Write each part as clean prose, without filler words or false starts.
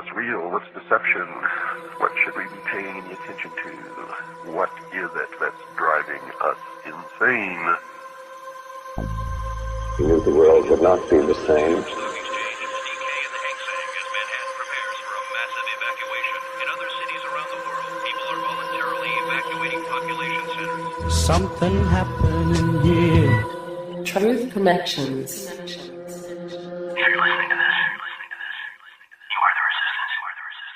What's real? What's deception? What should we be paying any attention to? What is it that's driving us insane? He knew the world would not be the same. Something happening here. Truth Connections. If you're listening to this, you are the resistance.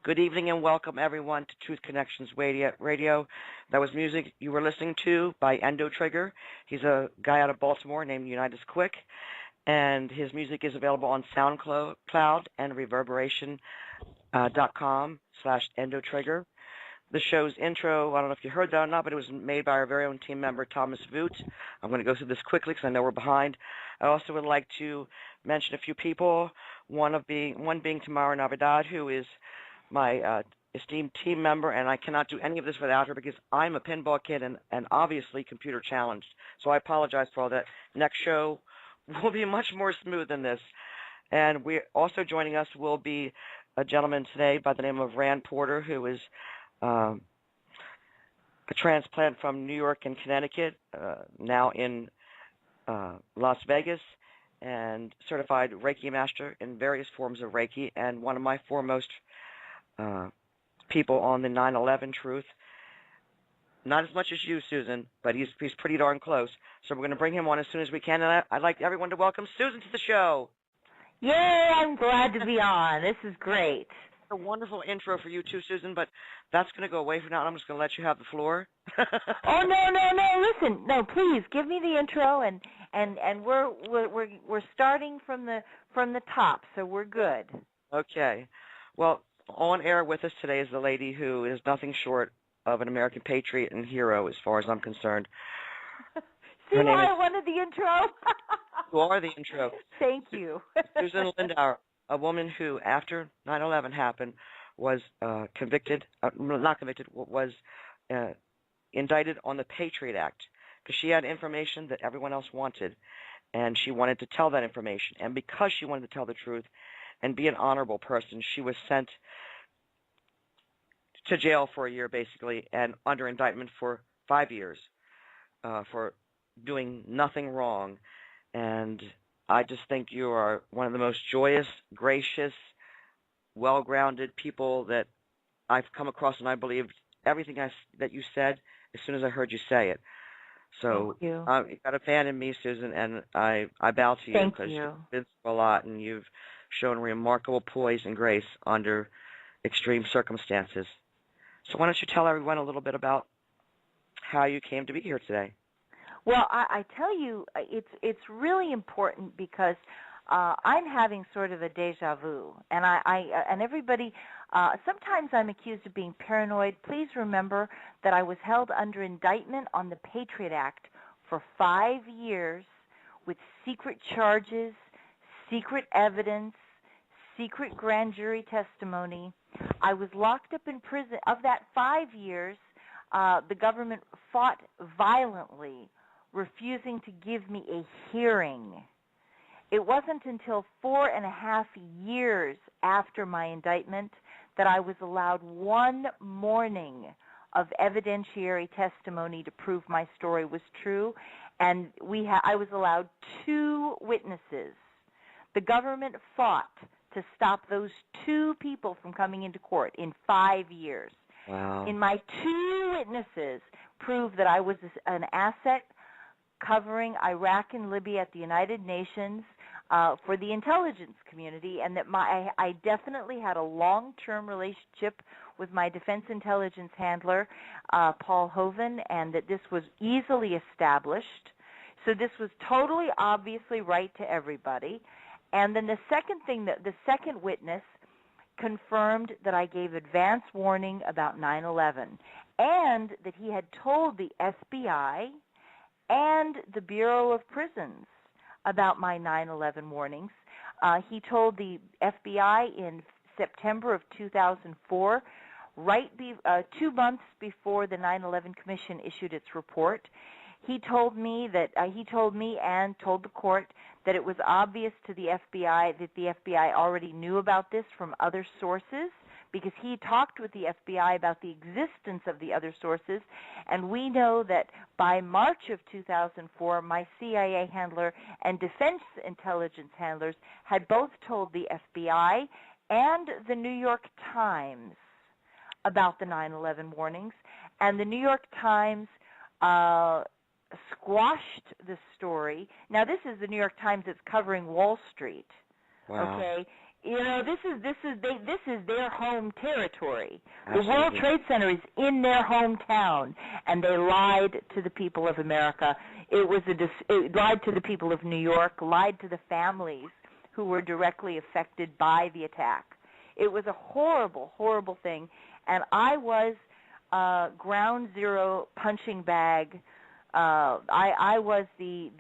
Good evening and welcome everyone to Truth Connections Radio. That was music you were listening to by Endo Trigger. He's a guy out of Baltimore named Unitas Quick, and his music is available on SoundCloud and Reverberation.com/Endo Trigger. The show's intro, I don't know if you heard that or not, but it was made by our very own team member, Thomas Voot. I'm going to go through this quickly because I know we're behind. I also would like to mention a few people, one being Tamara Navidad, who is my esteemed team member, and I cannot do any of this without her because I'm a pinball kid and obviously computer challenged. So I apologize for all that. Next show will be much more smooth than this. And we're also joining us will be a gentleman today by the name of Rand Porter, who is a transplant from New York and Connecticut, now in Las Vegas, and certified Reiki master in various forms of Reiki, and one of my foremost people on the 9/11 truth. Not as much as you, Susan, but he's pretty darn close. So we're going to bring him on as soon as we can, and I'd like everyone to welcome Susan to the show. Yay, I'm glad to be on. This is great. A wonderful intro for you too, Susan, but that's going to go away for now. I'm just going to let you have the floor. Oh no! Listen, no, please give me the intro, and we're starting from the top, so we're good. Okay. Well, on air with us today is the lady who is nothing short of an American patriot and hero, as far as I'm concerned. See why I wanted the intro? You are the intro. Thank you. Susan Lindauer, a woman who, after 9/11 happened, was was indicted on the Patriot Act because she had information that everyone else wanted, and she wanted to tell that information. And because she wanted to tell the truth and be an honorable person, she was sent to jail for a year, basically, and under indictment for 5 years for doing nothing wrong. And I just think you are one of the most joyous, gracious, well-grounded people that I've come across, and I believed everything that you said as soon as I heard you say it. So you've got a fan in me, Susan, and I bow to you because you've been through a lot, and you've shown remarkable poise and grace under extreme circumstances. So why don't you tell everyone a little bit about how you came to be here today? Well, I tell you, it's really important because I'm having sort of a deja vu, and and everybody. Sometimes I'm accused of being paranoid. Please remember that I was held under indictment on the Patriot Act for 5 years with secret charges, secret evidence, secret grand jury testimony. I was locked up in prison. Of that 5 years, the government fought violently, refusing to give me a hearing. It wasn't until 4.5 years after my indictment that I was allowed one morning of evidentiary testimony to prove my story was true, and I was allowed 2 witnesses. The government fought to stop those 2 people from coming into court in 5 years. Wow. And my 2 witnesses proved that I was an asset covering Iraq and Libya at the United Nations for the intelligence community, and that I definitely had a long-term relationship with my defense intelligence handler, Paul Hoven, and that this was easily established. So this was totally obviously right to everybody. And then the second witness confirmed that I gave advance warning about 9/11 and that he had told the FBI and the Bureau of Prisons about my 9/11 warnings. He told the FBI in September of 2004, 2 months before the 9/11 Commission issued its report. He told me and told the court that it was obvious to the FBI that the FBI already knew about this from other sources, because he talked with the FBI about the existence of the other sources, and we know that by March of 2004, my CIA handler and defense intelligence handlers had both told the FBI and the New York Times about the 9/11 warnings, and the New York Times squashed the story. Now, this is the New York Times that's covering Wall Street. Wow. Okay, This is their home territory. Absolutely. The World Trade Center is in their hometown, and they lied to the people of America. It lied to the people of New York, lied to the families who were directly affected by the attack. It was a horrible, horrible thing, and I was ground zero punching bag. I was the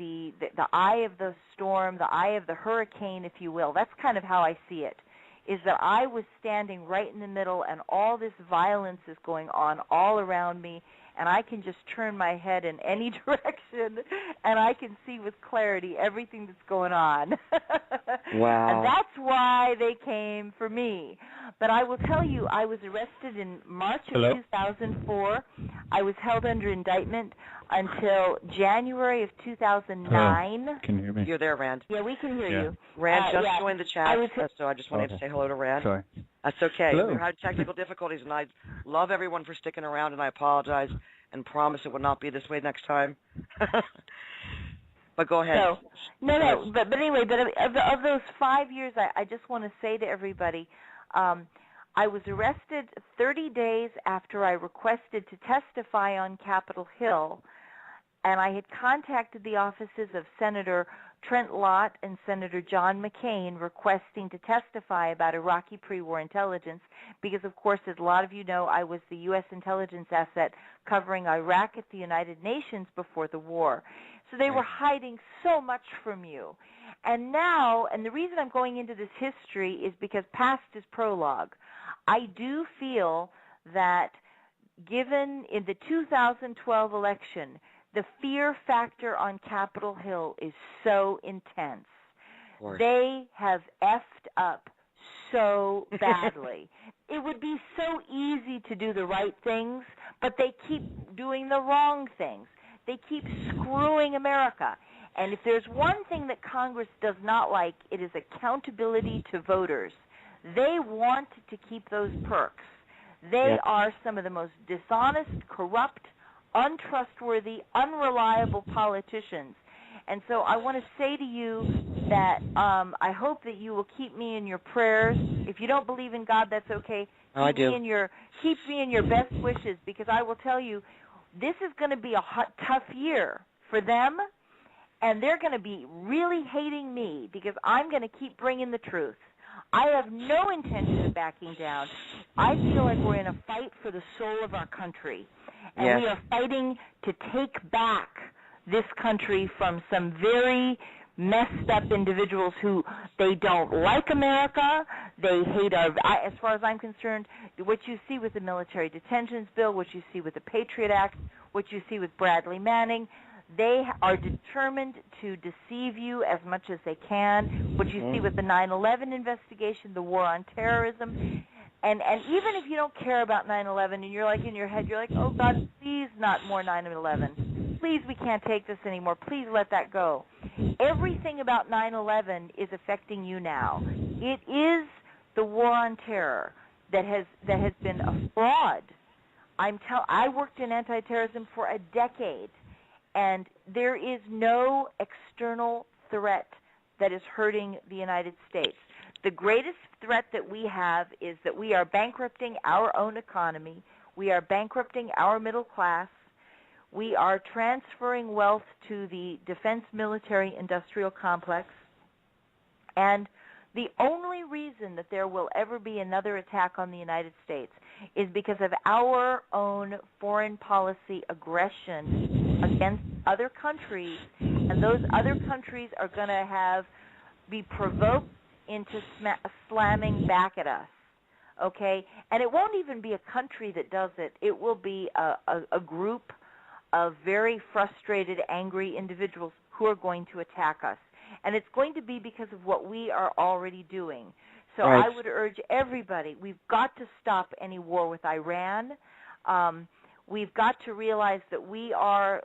eye of the storm, the eye of the hurricane, if you will. That's kind of how I see it, is that I was standing right in the middle, and all this violence is going on all around me, and I can just turn my head in any direction, and I can see with clarity everything that's going on. Wow. And that's why they came for me. But I will tell you, I was arrested in March of 2004. I was held under indictment until January of 2009. Can you hear me? You're there, Rand. Yeah, we can hear you. Rand just joined the chat, so I just wanted to Okay. say hello to Rand. Sorry. That's okay. Hello. We had technical difficulties, and I love everyone for sticking around, and I apologize and promise it will not be this way next time. But go ahead. No. But anyway, of those 5 years, I just want to say to everybody, I was arrested 30 days after I requested to testify on Capitol Hill, and I had contacted the offices of Senator Trent Lott and Senator John McCain requesting to testify about Iraqi pre-war intelligence because, of course, as a lot of you know, I was the U.S. intelligence asset covering Iraq at the United Nations before the war. So they were hiding so much from you. And now, and the reason I'm going into this history is because past is prologue. I do feel that given in the 2012 election, the fear factor on Capitol Hill is so intense. They have effed up so badly. It would be so easy to do the right things, but they keep doing the wrong things. They keep screwing America. And if there's one thing that Congress does not like, it is accountability to voters. They want to keep those perks. They are some of the most dishonest, corrupt, untrustworthy, unreliable politicians. And so I want to say to you that I hope that you will keep me in your prayers. If you don't believe in God, that's okay. Keep me in your best wishes, because I will tell you, this is going to be a tough year for them, and they're going to be really hating me because I'm going to keep bringing the truth. I have no intention of backing down. I feel like we're in a fight for the soul of our country, and we are fighting to take back this country from some very messed up individuals who they don't like America. They hate as far as I'm concerned, what you see with the Military Detention Bill, what you see with the Patriot Act, what you see with Bradley Manning, they are determined to deceive you as much as they can. What you see with the 9/11 investigation, the war on terrorism, and even if you don't care about 9/11 and you're like in your head, you're like, oh God, please not more 9/11. Please, we can't take this anymore. Please let that go. Everything about 9/11 is affecting you now. It is the war on terror that has been a fraud. I worked in anti-terrorism for a decade, and there is no external threat that is hurting the United States. The greatest threat that we have is that we are bankrupting our own economy. We are bankrupting our middle class. We are transferring wealth to the defense military industrial complex. And the only reason that there will ever be another attack on the United States is because of our own foreign policy aggression against other countries, and those other countries are going to be provoked into slamming back at us, okay? And it won't even be a country that does it. It will be a group of very frustrated, angry individuals who are going to attack us. And it's going to be because of what we are already doing. So I would urge everybody, we've got to stop any war with Iran. We've got to realize that we are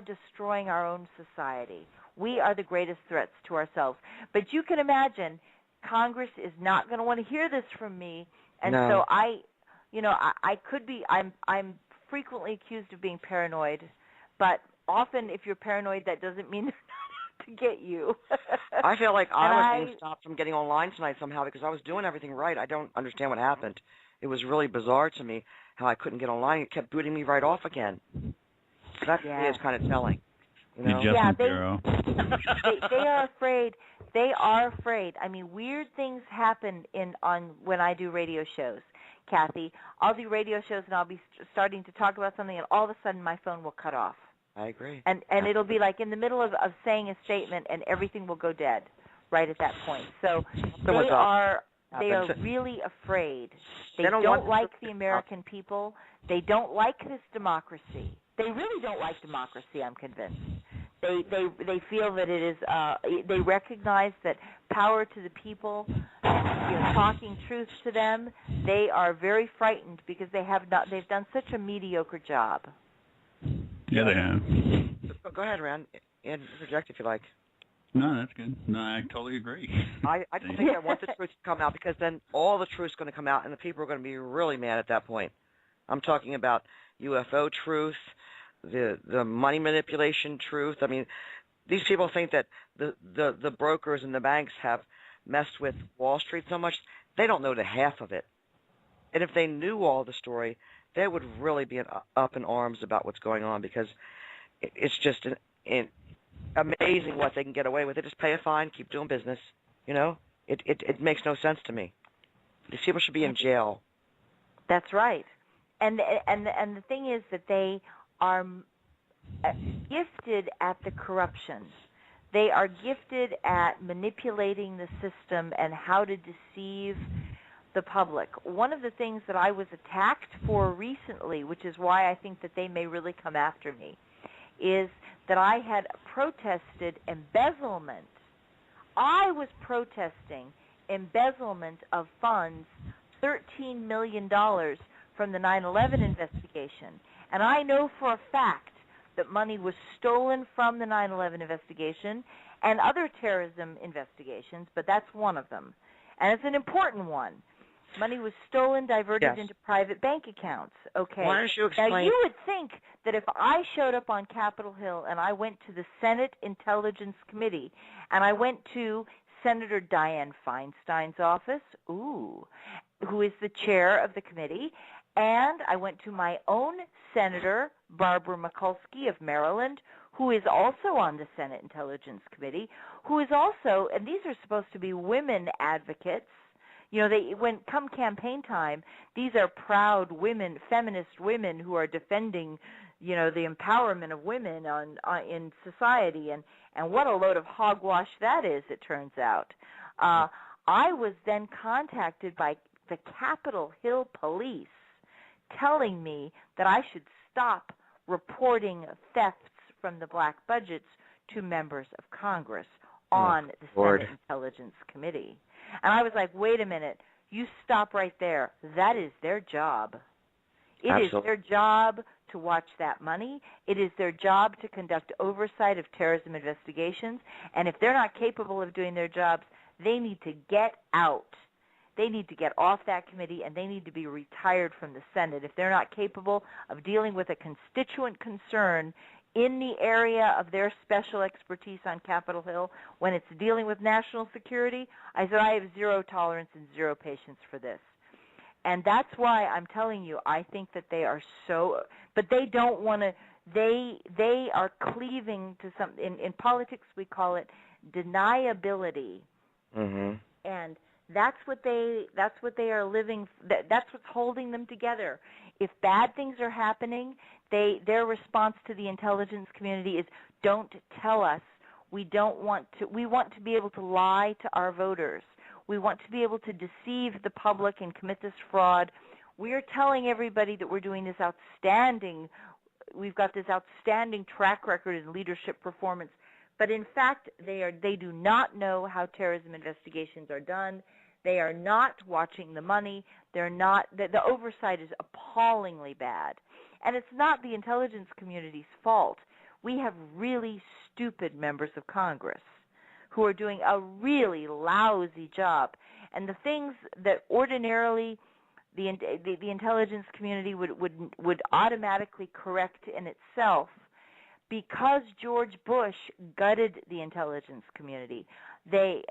destroying our own society. We are the greatest threats to ourselves. But you can imagine Congress is not going to want to hear this from me. And so I'm frequently accused of being paranoid, but often if you're paranoid, that doesn't mean to get you. I feel like I was being stopped from getting online tonight somehow because I was doing everything right. I don't understand what happened. It was really bizarre to me how I couldn't get online. It kept booting me right off again. So that to me is kind of telling. You know? The Adjustment Bureau. They are afraid. They are afraid. I mean, weird things happen when I do radio shows, Kathy. I'll do radio shows and I'll be starting to talk about something, and all of a sudden my phone will cut off. I agree. And it'll be like in the middle of saying a statement, and everything will go dead right at that point. So they are really afraid. They don't like the American people. They don't like this democracy. They really don't like democracy, I'm convinced. They feel that it is they recognize that power to the people, talking truth to them, they are very frightened because they've done such a mediocre job. Yeah, they have. Go ahead, Rand, and interject if you like. No, that's good. No, I totally agree. I just think I want the truth to come out, because then all the truth's going to come out, and the people are going to be really mad at that point. I'm talking about UFO truth, the money manipulation truth. I mean, these people think that the brokers and the banks have messed with Wall Street so much, they don't know the half of it. And if they knew all the story, they would really be up in arms about what's going on, because it's just amazing what they can get away with. They just pay a fine, keep doing business. You know, it makes no sense to me. These people should be in jail. That's right. And the thing is that they are gifted at the corruption. They are gifted at manipulating the system and how to deceive the public. One of the things that I was attacked for recently, which is why I think that they may really come after me, is that I had protested embezzlement. I was protesting embezzlement of funds, $13 million from the 9/11 investigation. And I know for a fact that money was stolen from the 9/11 investigation and other terrorism investigations, but that's one of them. And it's an important one. Money was stolen, diverted into private bank accounts. Okay. Why don't you explain? Now, you would think that if I showed up on Capitol Hill and I went to the Senate Intelligence Committee and I went to Senator Dianne Feinstein's office, who is the chair of the committee, and I went to my own Senator, Barbara Mikulski of Maryland, who is also on the Senate Intelligence Committee, who is also, and these are supposed to be women advocates. You know, when come campaign time, these are proud women, feminist women who are defending, you know, the empowerment of women in society, and what a load of hogwash that is, it turns out. I was then contacted by the Capitol Hill police telling me that I should stop reporting thefts from the black budgets to members of Congress on the Senate Intelligence Committee. And I was like, wait a minute, you stop right there. That is their job. It is their job to watch that money. It is their job to conduct oversight of terrorism investigations. And if they're not capable of doing their jobs, they need to get out. They need to get off that committee, and they need to be retired from the Senate. If they're not capable of dealing with a constituent concern in the area of their special expertise on Capitol Hill, when it's dealing with national security, I said I have zero tolerance and zero patience for this. And that's why I'm telling you, I think that they are so, but they don't want to, they are cleaving to some, in politics we call it deniability. Mm-hmm. And that's what they are living, that's what's holding them together. If bad things are happening, their response to the intelligence community is, don't tell us. We want to be able to lie to our voters. We want to be able to deceive the public and commit this fraud. We are telling everybody that we're doing this we've got this outstanding track record in leadership performance. But in fact, they do not know how terrorism investigations are done. They are not watching the money. They're not. The oversight is appallingly bad. And it's not the intelligence community's fault. We have really stupid members of Congress who are doing a really lousy job. And the things that ordinarily the intelligence community would automatically correct in itself, because George Bush gutted the intelligence community. They,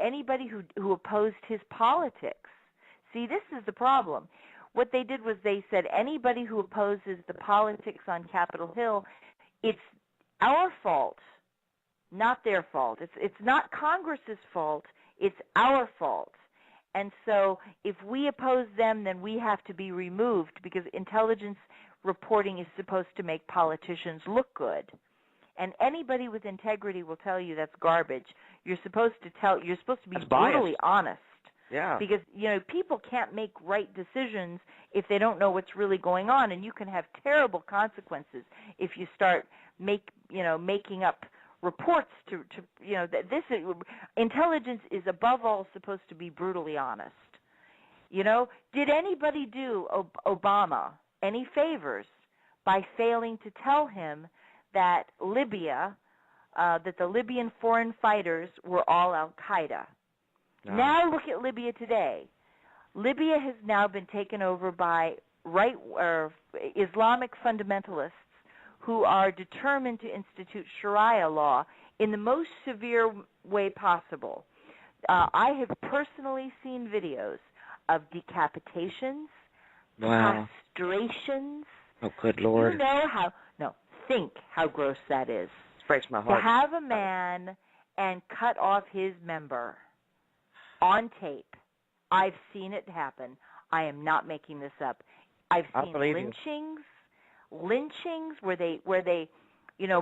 anybody who opposed his politics. See, this is the problem. What they did was they said anybody who opposes the politics on Capitol Hill, it's our fault, not their fault. It's not Congress's fault. It's our fault. And so if we oppose them, then we have to be removed because intelligence reporting is supposed to make politicians look good. And anybody with integrity will tell you that's garbage. You're supposed to be brutally honest. Yeah. Because, people can't make right decisions if they don't know what's really going on, and you can have terrible consequences if you start making up reports intelligence is above all supposed to be brutally honest. Did anybody do Obama any favors by failing to tell him that Libya, that the Libyan foreign fighters were all Al-Qaeda? No. Now look at Libya today. Libya has now been taken over by Islamic fundamentalists who are determined to institute Sharia law in the most severe way possible. I have personally seen videos of decapitations, castrations. Oh, good Lord. Think how gross that is. It breaks my heart. To have a man and cut off his member on tape. I've seen it happen. I am not making this up. I've seen lynchings where they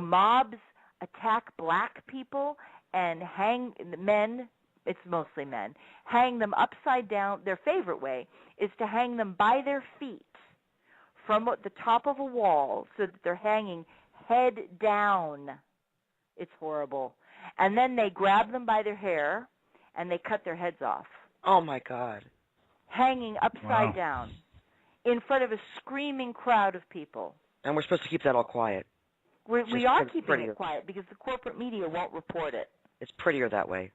mobs attack black people and hang men, it's mostly men, hang them upside down. Their favorite way is to hang them by their feet from the top of a wall so that they're hanging head down. It's horrible. And then they grab them by their hair and they cut their heads off. Oh, my God. Hanging upside down in front of a screaming crowd of people. And we're supposed to keep that all quiet. We are keeping it quiet because the corporate media won't report it. It's prettier that way.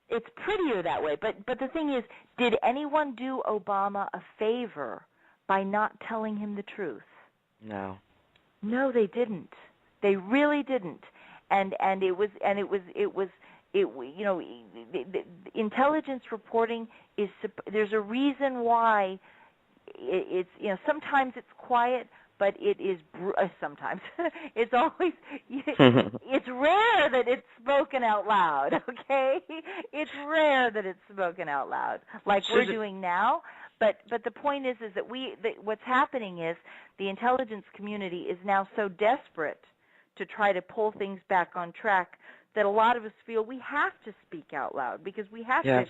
It's prettier that way. But the thing is, did anyone do Obama a favor by not telling him the truth? No. No, they didn't. They really didn't. And intelligence reporting is, there's a reason why it's, sometimes it's quiet, but it is sometimes it's always it's rare that it's spoken out loud. Okay, it's rare that it's spoken out loud like we're doing now. But the point is that what's happening is the intelligence community is now so desperate to try to pull things back on track that a lot of us feel we have to speak out loud because we have to,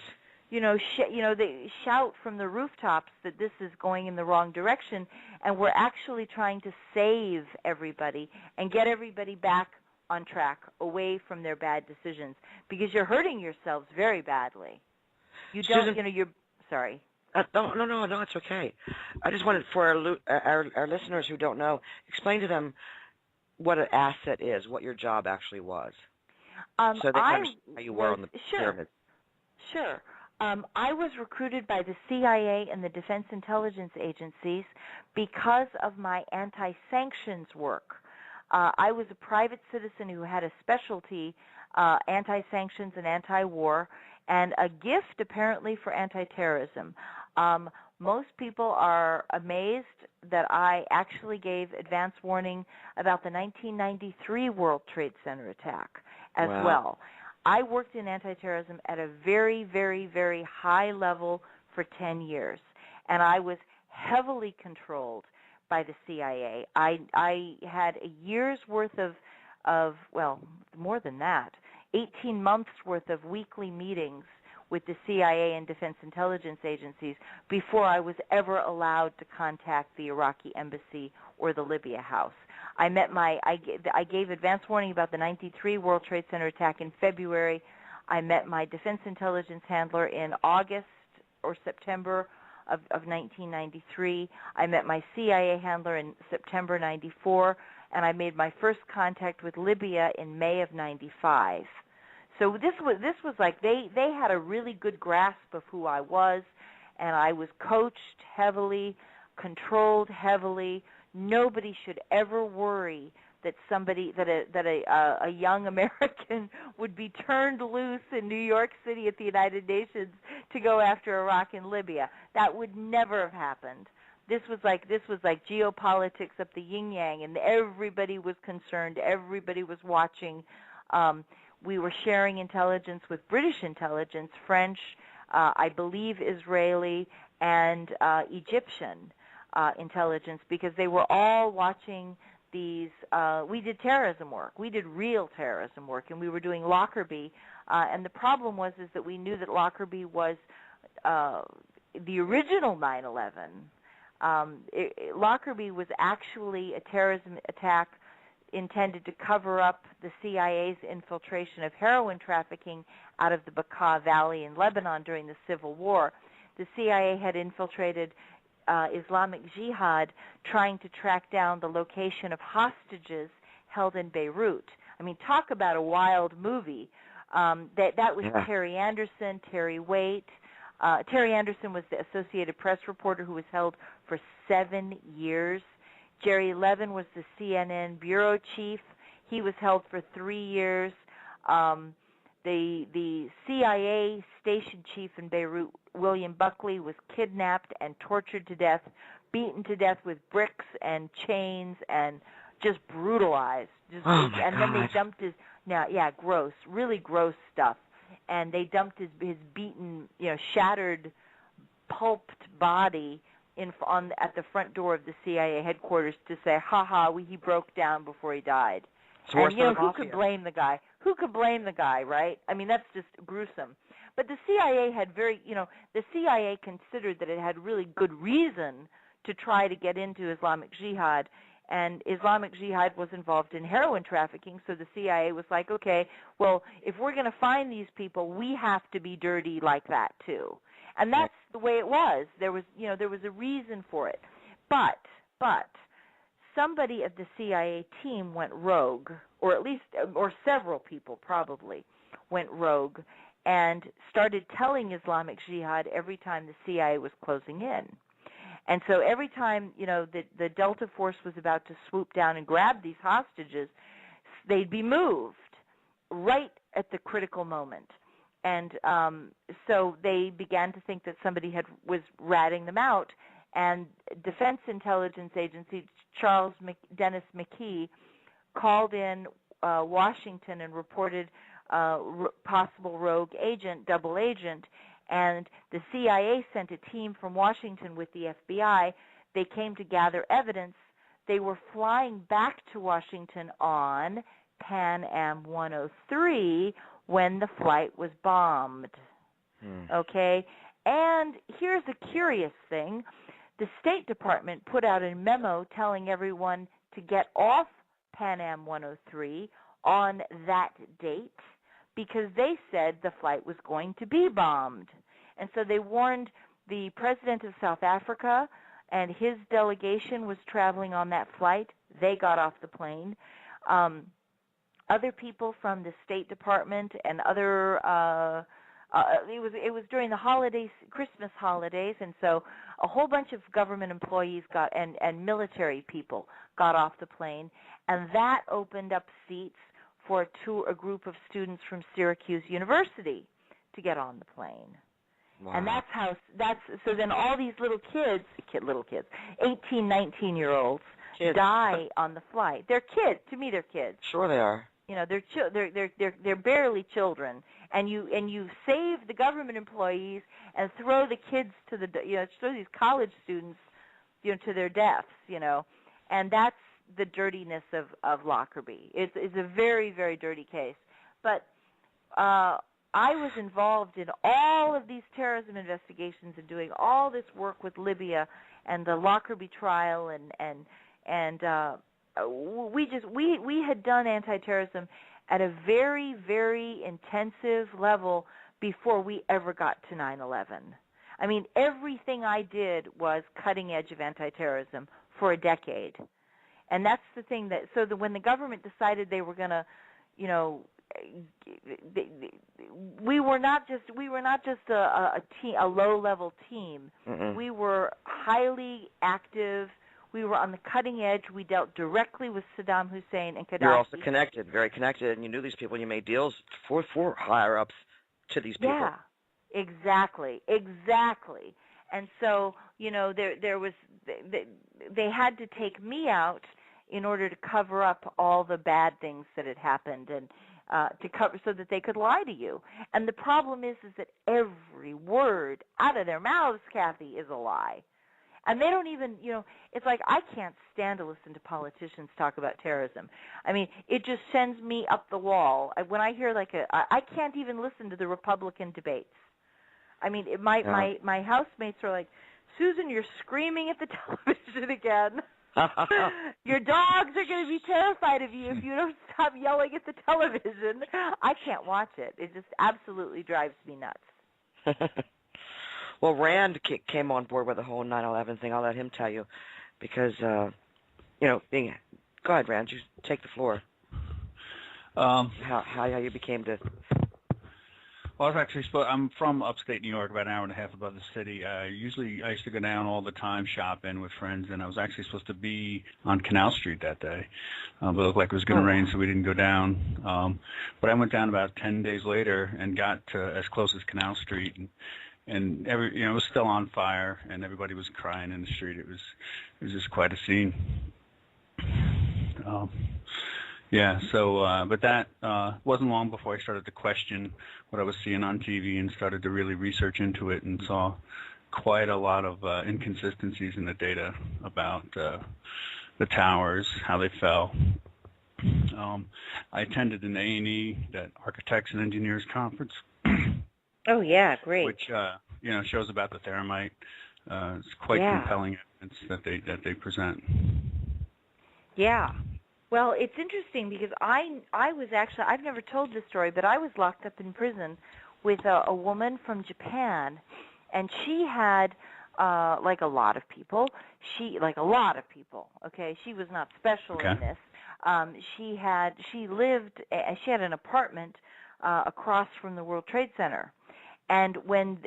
they shout from the rooftops that this is going in the wrong direction, and we're actually trying to save everybody and get everybody back on track, away from their bad decisions, because you're hurting yourselves very badly. You don't, Susan, you're sorry. No, it's okay. I just wanted for our listeners who don't know, explain to them what an asset is, what your job actually was. So they understand how you were on the pyramid. Sure. I was recruited by the CIA and the Defense Intelligence Agencies because of my anti-sanctions work. I was a private citizen who had a specialty, anti-sanctions and anti-war, and a gift apparently for anti-terrorism. Most people are amazed that I actually gave advance warning about the 1993 World Trade Center attack as well. I worked in anti-terrorism at a very, very, very high level for 10 years, and I was heavily controlled by the CIA. I had a year's worth of more than that, 18 months worth of weekly meetings with the CIA and Defense Intelligence Agencies before I was ever allowed to contact the Iraqi Embassy or the Libya House. I gave advance warning about the 93 World Trade Center attack in February. I met my Defense Intelligence handler in August or September of 1993. I met my CIA handler in September 94, and I made my first contact with Libya in May of 95. So this was like they had a really good grasp of who I was, and I was coached heavily, controlled heavily. Nobody should ever worry that a young American would be turned loose in New York City at the United Nations to go after Iraq and Libya. That would never have happened. This was like geopolitics up the yin yang, and everybody was concerned. Everybody was watching. We were sharing intelligence with British intelligence, French, I believe Israeli, and Egyptian intelligence, because they were all watching these. We did terrorism work. We did real terrorism work, and we were doing Lockerbie. And the problem was that we knew that Lockerbie was the original 9/11. Lockerbie was actually a terrorism attack intended to cover up the CIA's infiltration of heroin trafficking out of the Bekaa Valley in Lebanon during the Civil War. The CIA had infiltrated Islamic Jihad, trying to track down the location of hostages held in Beirut. I mean, talk about a wild movie. That was Terry Anderson, Terry Waite. Terry Anderson was the Associated Press reporter who was held for 7 years. Jerry Levin was the CNN bureau chief. He was held for 3 years. The CIA station chief in Beirut, William Buckley, was kidnapped and tortured to death, beaten to death with bricks and chains, and just brutalized. And then they dumped his gross, really gross stuff. And they dumped his beaten, shattered, pulped body at the front door of the CIA headquarters to say, he broke down before he died. And who could blame the guy? Who could blame the guy, right? I mean, that's just gruesome. But the CIA had the CIA considered that it had really good reason to try to get into Islamic Jihad, and Islamic Jihad was involved in heroin trafficking, so the CIA was like, okay, well, if we're going to find these people, we have to be dirty like that too. And that's the way it was. There was a reason for it. But somebody of the CIA team went rogue, or several people probably went rogue, and started telling Islamic Jihad every time the CIA was closing in. And so every time, the Delta Force was about to swoop down and grab these hostages, they'd be moved right at the critical moment. And so they began to think that somebody was ratting them out. And Defense Intelligence Agency, Charles Dennis McKee, called in Washington and reported possible rogue agent, double agent, and the CIA sent a team from Washington with the FBI. They came to gather evidence. They were flying back to Washington on Pan Am 103 when the flight was bombed. Okay? And here's a curious thing. The State Department put out a memo telling everyone to get off Pan Am 103 on that date because they said the flight was going to be bombed. And so they warned the president of South Africa, and his delegation was traveling on that flight. They got off the plane. Other people from the State Department and other it was during the holidays, Christmas holidays, and so a whole bunch of government employees and military people got off the plane, and that opened up seats for a group of students from Syracuse University to get on the plane. Wow. And so then all these little kids, 18, 19-year-olds die on the flight. They're kids. To me, they're kids. Sure they are. They're barely children, and you save the government employees and throw the kids throw these college students, to their deaths, and that's the dirtiness of Lockerbie. It's a very, very dirty case. But I was involved in all of these terrorism investigations and doing all this work with Libya and the Lockerbie trial, and we had done anti-terrorism at a very, very intensive level before we ever got to 9/11. I mean, everything I did was cutting edge of anti-terrorism for a decade. And that's the thing when the government decided they were going to, we were not just a low-level team. Mm-mm. We were highly active. We were on the cutting edge. We dealt directly with Saddam Hussein and Gaddafi. You're also connected, very connected, and you knew these people, and you made deals for higher-ups to these people. Yeah, exactly. And so, there was they had to take me out in order to cover up all the bad things that had happened, and to cover so that they could lie to you. And the problem is that every word out of their mouths, Kathy, is a lie. And they don't even, it's like I can't stand to listen to politicians talk about terrorism. I mean, it just sends me up the wall. When I hear I can't even listen to the Republican debates. I mean, my housemates are like, Susan, you're screaming at the television again. Your dogs are going to be terrified of you if you don't stop yelling at the television. I can't watch it. It just absolutely drives me nuts. Well, Rand came on board with the whole 9/11 thing. I'll let him tell you, because go ahead, Rand. You take the floor. How you became to. Well, I'm from upstate New York, about an hour and a half above the city. I used to go down all the time shopping with friends, and I was actually supposed to be on Canal Street that day, but it looked like it was going to rain, so we didn't go down. But I went down about 10 days later and got to as close as Canal Street, and it was still on fire, and everybody was crying in the street. It was just quite a scene. But that wasn't long before I started to question what I was seeing on TV and started to really research into it, and saw quite a lot of inconsistencies in the data about the towers, how they fell. I attended an A&E, that Architects and Engineers Conference. Oh, yeah, great. Which shows about the thermite. It's quite compelling evidence that they present. Yeah. Well, it's interesting because I was actually, I've never told this story, but I was locked up in prison with a woman from Japan, and she had, like a lot of people, she was not special in this. She had an apartment across from the World Trade Center, and when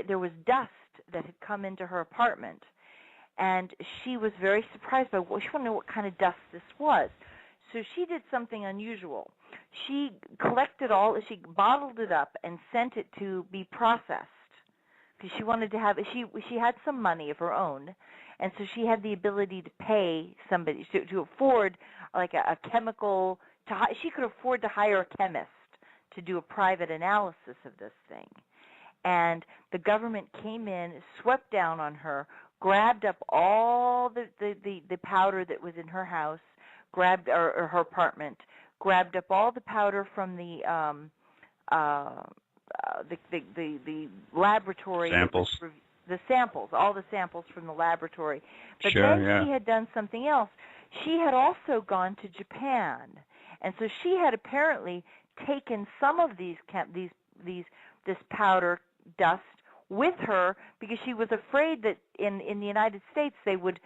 there was dust that had come into her apartment. And she was very surprised by she wanted to know what kind of dust this was. So she did something unusual. She she bottled it up and sent it to be processed, because she wanted to have, she had some money of her own, and so she had the ability to pay somebody to afford like a chemical, she could afford to hire a chemist to do a private analysis of this thing. And the government came in, swept down on her, grabbed up all the powder that was in her house, grabbed or her apartment, grabbed up all the powder from the laboratory samples. All the samples from the laboratory. But then she had done something else. She had also gone to Japan, and so she had apparently taken some of this powder dust with her, because she was afraid that in the United States they would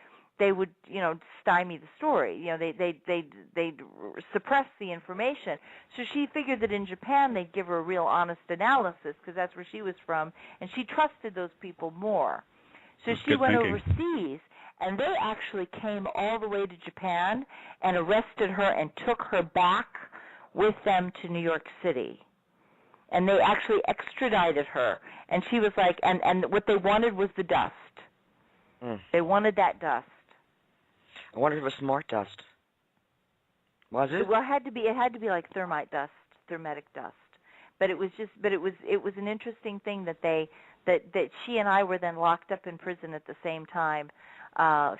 stymie the story. They'd suppress the information. So she figured that in Japan they'd give her a real honest analysis, because that's where she was from, and she trusted those people more. So she went overseas, and they actually came all the way to Japan and arrested her and took her back with them to New York City. And they actually extradited her. And she was like, and what they wanted was the dust. They wanted that dust. I wonder if it was smart dust. Was it? Well, it had to be like thermic dust. But it was an interesting thing that she and I were then locked up in prison at the same time,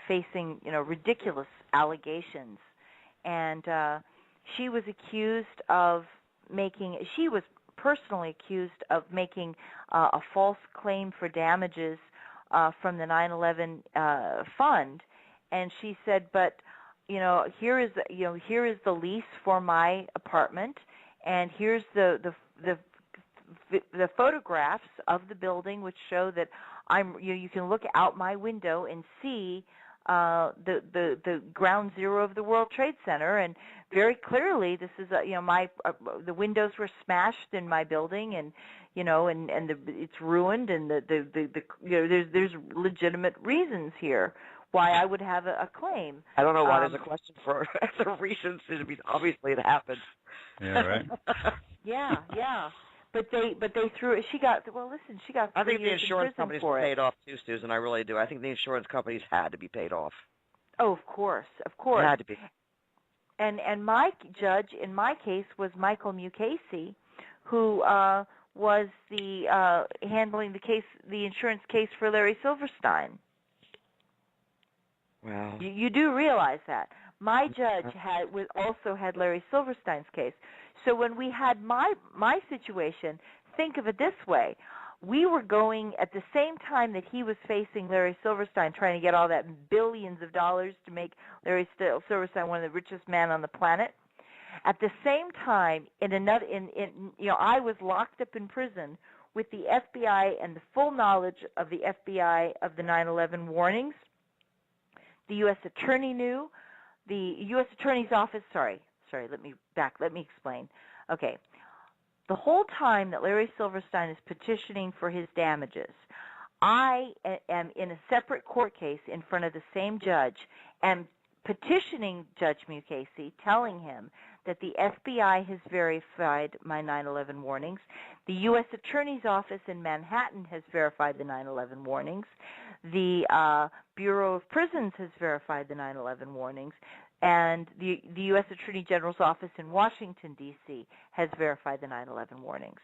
facing, ridiculous allegations. And she was personally accused of making a false claim for damages from the 9/11 fund, and she said, "But here is the lease for my apartment, and here's the photographs of the building, which show that you can look out my window and see the ground zero of the World Trade Center, and very clearly this is the windows were smashed in my building, and it's ruined, and there's legitimate reasons here why I would have a claim. I don't know why there's a question for the reasons. Obviously, it happened. Yeah, right. Yeah. But they threw it. She got 3 I think the years insurance in prison companies for were it. paid off too, Susan. I really do. I think the insurance companies had to be paid off. Oh, of course. It had to be. And my judge in my case was Michael Mukasey, who was the handling the insurance case for Larry Silverstein. Wow. You do realize that. My judge also had Larry Silverstein's case. So when we had my situation, think of it this way. We were going at the same time that he was facing Larry Silverstein, trying to get all that billions of dollars to make Larry Silverstein one of the richest men on the planet. At the same time, I was locked up in prison with the FBI and the full knowledge of the FBI of the 9/11 warnings. The U.S. Attorney knew. The U.S. Attorney's Office. Sorry. Let me explain. Okay. The whole time that Larry Silverstein is petitioning for his damages, I am in a separate court case in front of the same judge and petitioning Judge Mukasey, telling him that the FBI has verified my 9/11 warnings. The U.S. Attorney's Office in Manhattan has verified the 9/11 warnings. The Bureau of Prisons has verified the 9/11 warnings. And the U.S. Attorney General's office in Washington, D.C. has verified the 9/11 warnings.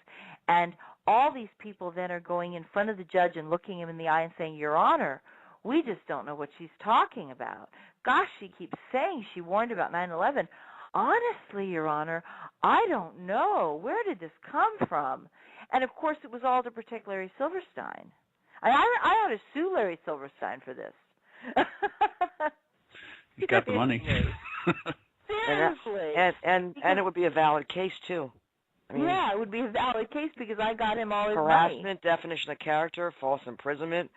And all these people then are going in front of the judge and looking him in the eye and saying, Your Honor, we just don't know what she's talking about. Gosh, she keeps saying she warned about 9/11. Honestly, Your Honor, I don't know. Where did this come from? And, of course, it was all to protect Larry Silverstein. I ought to sue Larry Silverstein for this. He's got the money. Seriously. And it would be a valid case, too. I mean, yeah, it would be a valid case because I got him all his harassment, money. definition of character, false imprisonment,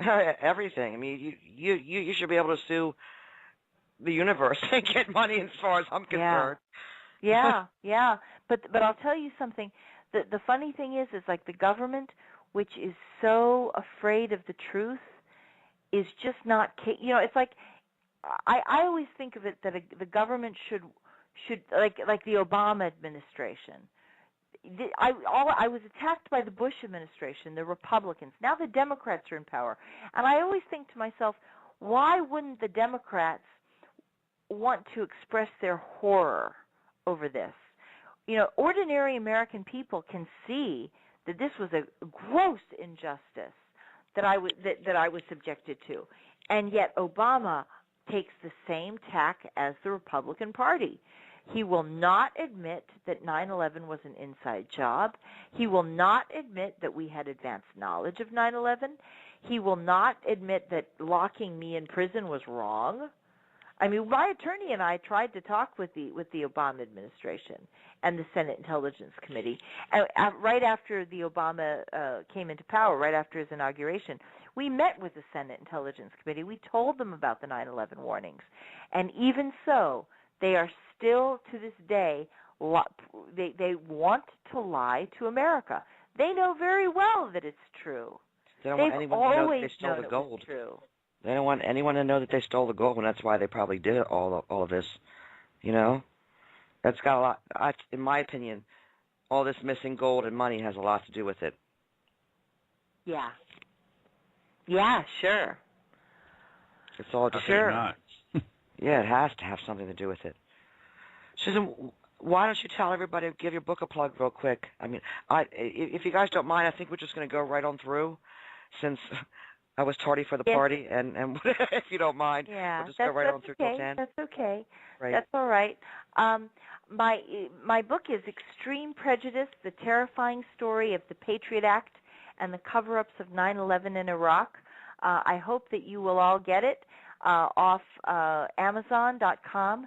everything. I mean, you should be able to sue the universe and get money as far as I'm concerned. Yeah. But I'll tell you something. The funny thing is like the government, which is so afraid of the truth, is just not. It's like I always think of it that the government should like the Obama administration. I was attacked by the Bush administration, the Republicans. Now the Democrats are in power, and I always think to myself, why wouldn't the Democrats want to express their horror over this? Ordinary American people can see that this was a gross injustice that I was subjected to, and yet Obama takes the same tack as the Republican Party. He will not admit that 9/11 was an inside job. He will not admit that we had advanced knowledge of 9/11. He will not admit that locking me in prison was wrong. I mean, my attorney and I tried to talk with the Obama administration and the Senate Intelligence Committee. Right after the Obama came into power, right after his inauguration, we met with the Senate Intelligence Committee. We told them about the 9/11 warnings. And even so, they are still, to this day, they want to lie to America. They know very well that it's true. They don't want anyone to know that they stole the gold. True. They don't want anyone to know that they stole the gold, and that's why they probably did all of this. That's got a lot. In my opinion, all this missing gold and money has a lot to do with it. Yeah. Yeah, sure. It's all just not. Yeah, it has to have something to do with it. Susan, why don't you tell everybody, give your book a plug real quick? I mean, if you guys don't mind, I think we're just going to go right on through, since I was tardy for the party, and if you don't mind, we'll just go right on through till 10. That's okay. Right. That's all right. My book is Extreme Prejudice, The Terrifying Story of the Patriot Act and the Cover-Ups of 9/11 in Iraq. I hope that you will all get it off Amazon.com.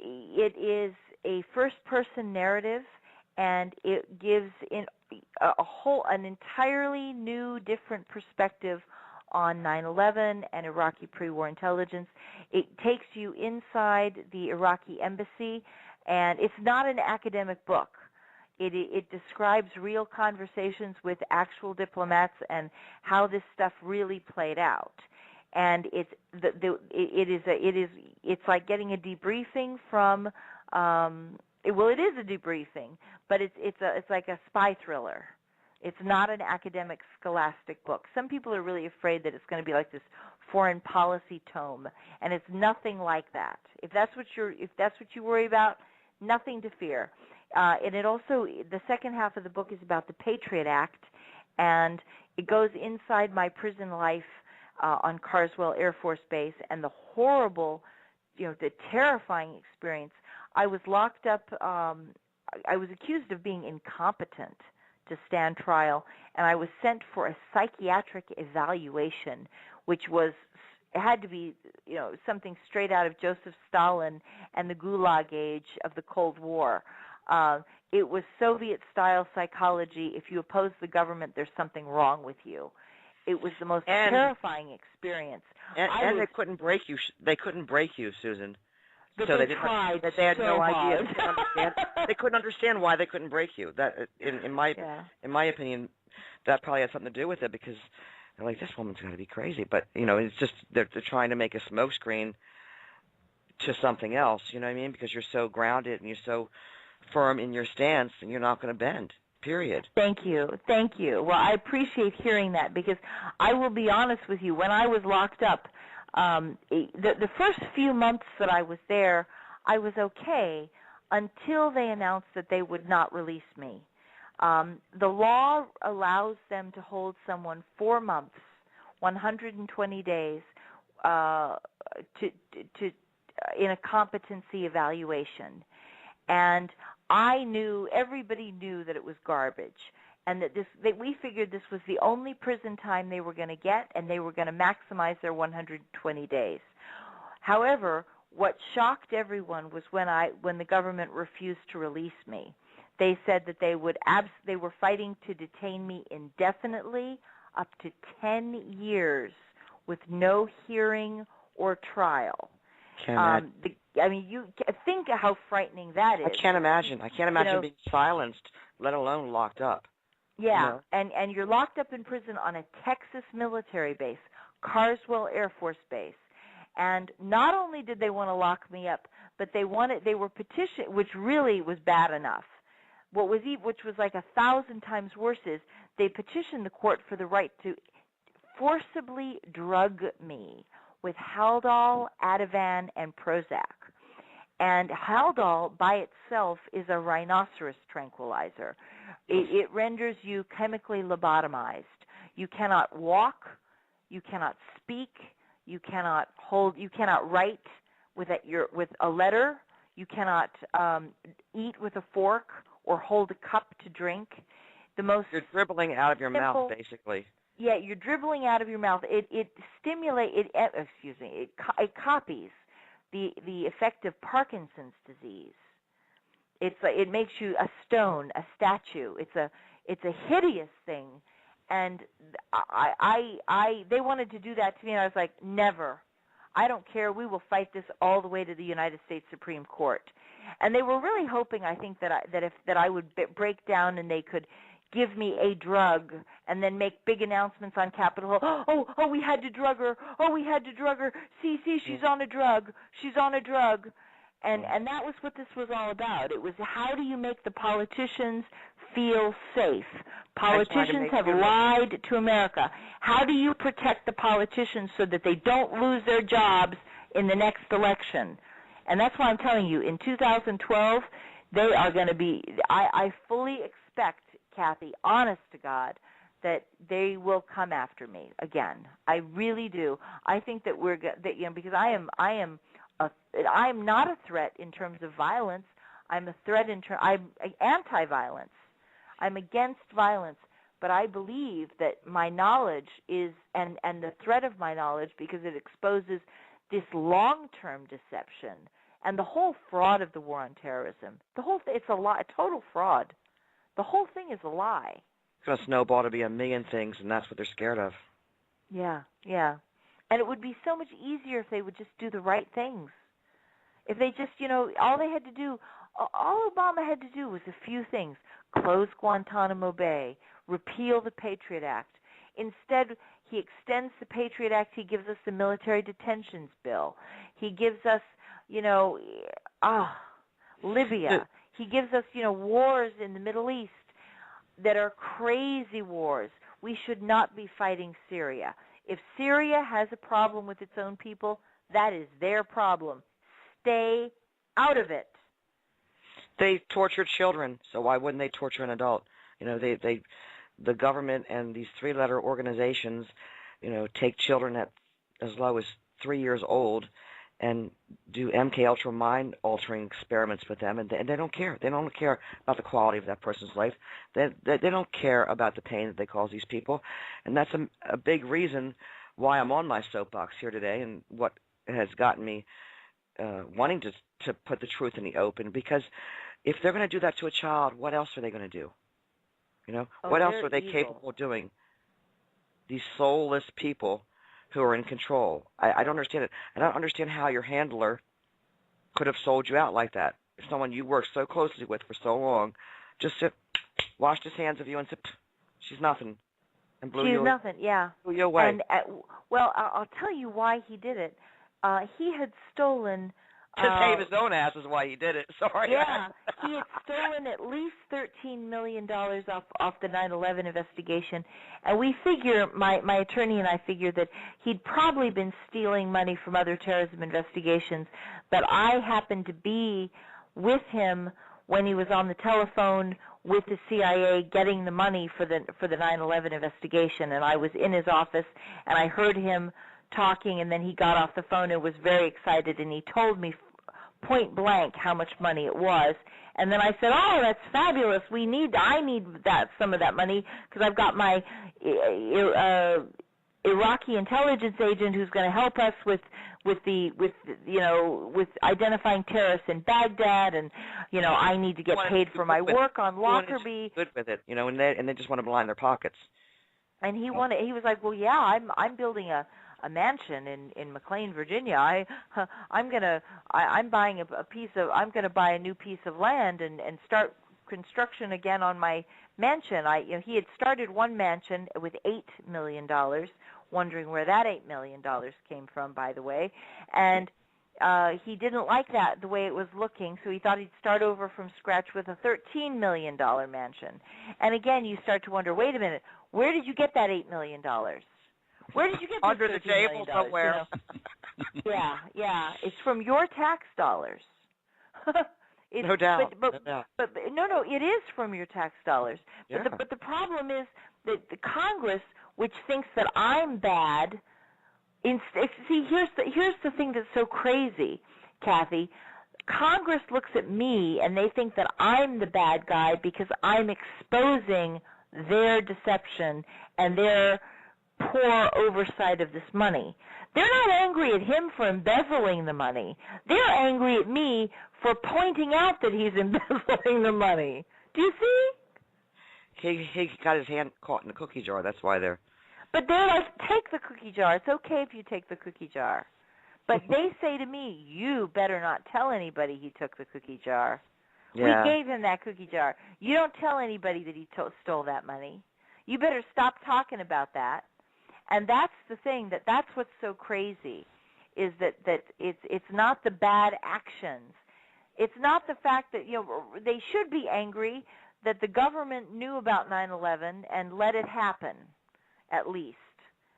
It is a first-person narrative, and it gives an entirely new, different perspective on 9/11 and Iraqi pre-war intelligence. It takes you inside the Iraqi Embassy, and it's not an academic book. It describes real conversations with actual diplomats and how this stuff really played out. and it's like getting a debriefing from it is a debriefing, but it's like a spy thriller. It's not an academic scholastic book. Some people are really afraid that it's going to be like this foreign policy tome, and it's nothing like that. If that's what you worry about, nothing to fear. And it also, the second half of the book is about the Patriot Act, and it goes inside my prison life on Carswell Air Force Base and the horrible, the terrifying experience. I was locked up. I was accused of being incompetent to stand trial, and I was sent for a psychiatric evaluation, which had to be, something straight out of Joseph Stalin and the Gulag age of the Cold War. It was Soviet-style psychology. If you oppose the government, there's something wrong with you. It was the most terrifying experience. And they couldn't break you. They couldn't break you, Susan. But so they tried. That they had so no hard. idea. They couldn't understand why they couldn't break you. That, in my opinion, that probably had something to do with it, because they're like, this woman's got to be crazy. But it's just they're trying to make a smokescreen to something else. You know what I mean? Because you're so grounded and you're so firm in your stance, and you're not going to bend. Period. Thank you. Well, I appreciate hearing that, because I will be honest with you. When I was locked up, the first few months that I was there, I was okay until they announced that they would not release me. The law allows them to hold someone 4 months, 120 days, in a competency evaluation. And everybody knew that it was garbage, and that we figured this was the only prison time they were going to get, and they were going to maximize their 120 days. However, what shocked everyone was when the government refused to release me. They said that they were fighting to detain me indefinitely, up to 10 years, with no hearing or trial. You think how frightening that is. I can't imagine being silenced, let alone locked up. Yeah, and you're locked up in prison on a Texas military base, Carswell Air Force Base. And not only did they want to lock me up, but they were petitioning, which really was bad enough. Which was like 1,000 times worse is they petitioned the court for the right to forcibly drug me with Haldol, Ativan, and Prozac. And Haldol by itself is a rhinoceros tranquilizer. It renders you chemically lobotomized. You cannot walk, you cannot speak, you cannot write with a letter, you cannot eat with a fork or hold a cup to drink. You're dribbling out of your mouth, basically. Yeah, you're dribbling out of your mouth. It copies the effect of Parkinson's disease. It makes you a stone, a statue. It's a hideous thing, and they wanted to do that to me, and I was like, never. I don't care. We will fight this all the way to the United States Supreme Court. And they were really hoping, I think, that I would break down and they could give me a drug and then make big announcements on Capitol Hill. Oh, we had to drug her. Oh, we had to drug her. See, she's on a drug. She's on a drug. And that was what this was all about. It was, how do you make the politicians feel safe? Politicians have lied to America. How do you protect the politicians so that they don't lose their jobs in the next election? And that's why I'm telling you, in 2012, they are going to be, I fully expect, Kathy, honest to God, that they will come after me again. I really do. I think that because I am not a threat in terms of violence. I'm a threat I'm anti-violence. I'm against violence, but I believe that my knowledge is, and the threat of my knowledge, because it exposes this long-term deception and the whole fraud of the war on terrorism. It's a lie, a total fraud. The whole thing is a lie. It's going to snowball to be a million things, and that's what they're scared of. Yeah. And it would be so much easier if they would just do the right things. If they just, all Obama had to do was a few things. Close Guantanamo Bay, repeal the Patriot Act. Instead, he extends the Patriot Act. He gives us the Military Detention Bill. He gives us, Libya. He gives us, wars in the Middle East that are crazy wars. We should not be fighting Syria. If Syria has a problem with its own people, that is their problem. Stay out of it. They torture children, so why wouldn't they torture an adult? The government and these three-letter organizations, take children at as low as 3 years old and do MK Ultra mind-altering experiments with them, and they don't care. They don't care about the quality of that person's life. They don't care about the pain that they cause these people, and that's a big reason why I'm on my soapbox here today, and what has gotten me wanting to put the truth in the open. Because if they're going to do that to a child, what else are they going to do? What else are they capable of doing? These soulless people who are in control. I don't understand it. I don't understand how your handler could have sold you out like that. If someone you worked so closely with for so long just washed his hands of you and said, she's nothing, and blew you away. And I'll tell you why he did it. He had stolen. To save his own ass is why he did it. Sorry. Yeah, he had stolen at least $13 million off the 9/11 investigation, and we figure, my attorney and I figure that he'd probably been stealing money from other terrorism investigations. But I happened to be with him when he was on the telephone with the CIA getting the money for the 9/11 investigation, and I was in his office and I heard him talking, and then he got off the phone and was very excited, and he told me point blank how much money it was. And then I said, "Oh, that's fabulous. I need some of that money, because I've got my Iraqi intelligence agent who's going to help us with identifying terrorists in Baghdad, and I need to get paid for my work on Lockerbie." Good with it, and they just want to line their pockets. And he was like, "Well, yeah, I'm building a mansion in McLean, Virginia. I'm gonna buy a new piece of land and start construction again on my mansion." He had started one mansion with $8 million, wondering where that $8 million came from, by the way, and he didn't like that, the way it was looking, so he thought he'd start over from scratch with a $13 million mansion. And again, you start to wonder, wait a minute, where did you get that $8 million? Where did you get this under the table somewhere? Yeah, it's from your tax dollars. No doubt. But no, it is from your tax dollars. Yeah. But the problem is that the Congress, which thinks that I'm bad, see, here's the thing that's so crazy, Kathy. Congress looks at me and they think that I'm the bad guy because I'm exposing their deception and their poor oversight of this money. They're not angry at him for embezzling the money. They're angry at me for pointing out that he's embezzling the money. Do you see? He got his hand caught in the cookie jar. That's why they're... But they're like, take the cookie jar. It's okay if you take the cookie jar. But they say to me, you better not tell anybody he took the cookie jar. Yeah. We gave him that cookie jar. You don't tell anybody that he stole that money. You better stop talking about that. And that's the thing, that's what's so crazy, is that it's not the bad actions. It's not the fact that, they should be angry that the government knew about 9/11 and let it happen, at least.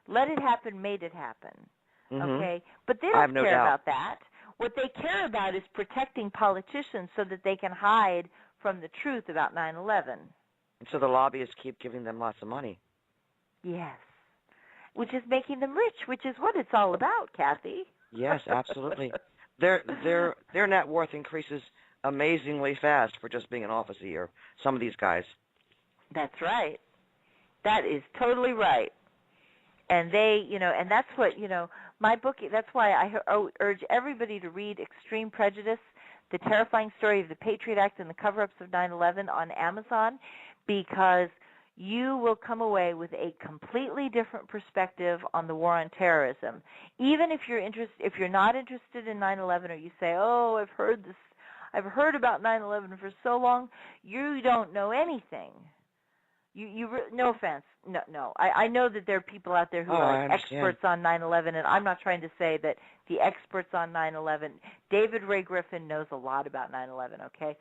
Let it happen, made it happen. Okay? But they don't care about that. What they care about is protecting politicians so that they can hide from the truth about 9/11. And so the lobbyists keep giving them lots of money. Yes. Which is making them rich, which is what it's all about, Kathy. Yes, absolutely. Their net worth increases amazingly fast for just being in office a year. Some of these guys. That's right. That is totally right. And they, and that's what, my book, that's why I urge everybody to read Extreme Prejudice, The Terrifying Story of the Patriot Act and the Cover-Ups of 9/11 on Amazon, because you will come away with a completely different perspective on the war on terrorism. Even if you're not interested in 9/11, or you say, "Oh, I've heard about 9/11 for so long," you don't know anything. No offense. No. I know that there are people out there who are experts on 9/11, and I'm not trying to say that the experts on 9/11. David Ray Griffin knows a lot about 9/11. Okay,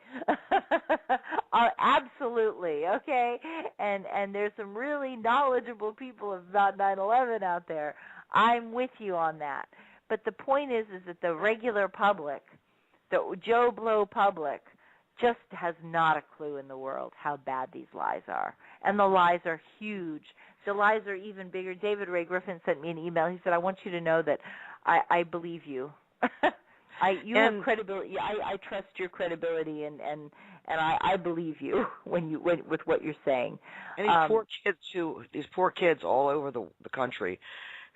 absolutely. Okay, and there's some really knowledgeable people about 9/11 out there. I'm with you on that. But the point is that the regular public, the Joe Blow public, just has not a clue in the world how bad these lies are. And the lies are huge. The lies are even bigger. David Ray Griffin sent me an email. He said, I want you to know that I believe you. You have credibility. I trust your credibility, and I believe you with what you're saying. And these poor kids all over the country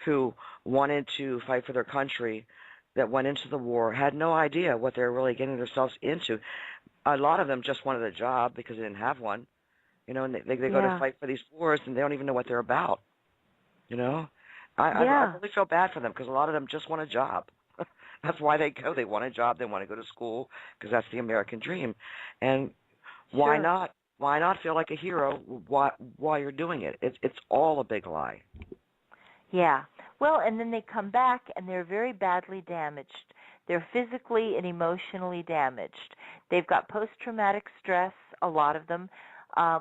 who wanted to fight for their country, that went into the war, had no idea what they were really getting themselves into. A lot of them just wanted a job because they didn't have one, and they go to fight for these wars and they don't even know what they're about, I really feel bad for them because a lot of them just want a job. That's why they go. They want a job. They want to go to school because that's the American dream. And why not? Why not feel like a hero while you're doing it? It's all a big lie. Yeah. Well, and then they come back and they're very badly damaged. They're physically and emotionally damaged. They've got post-traumatic stress, a lot of them.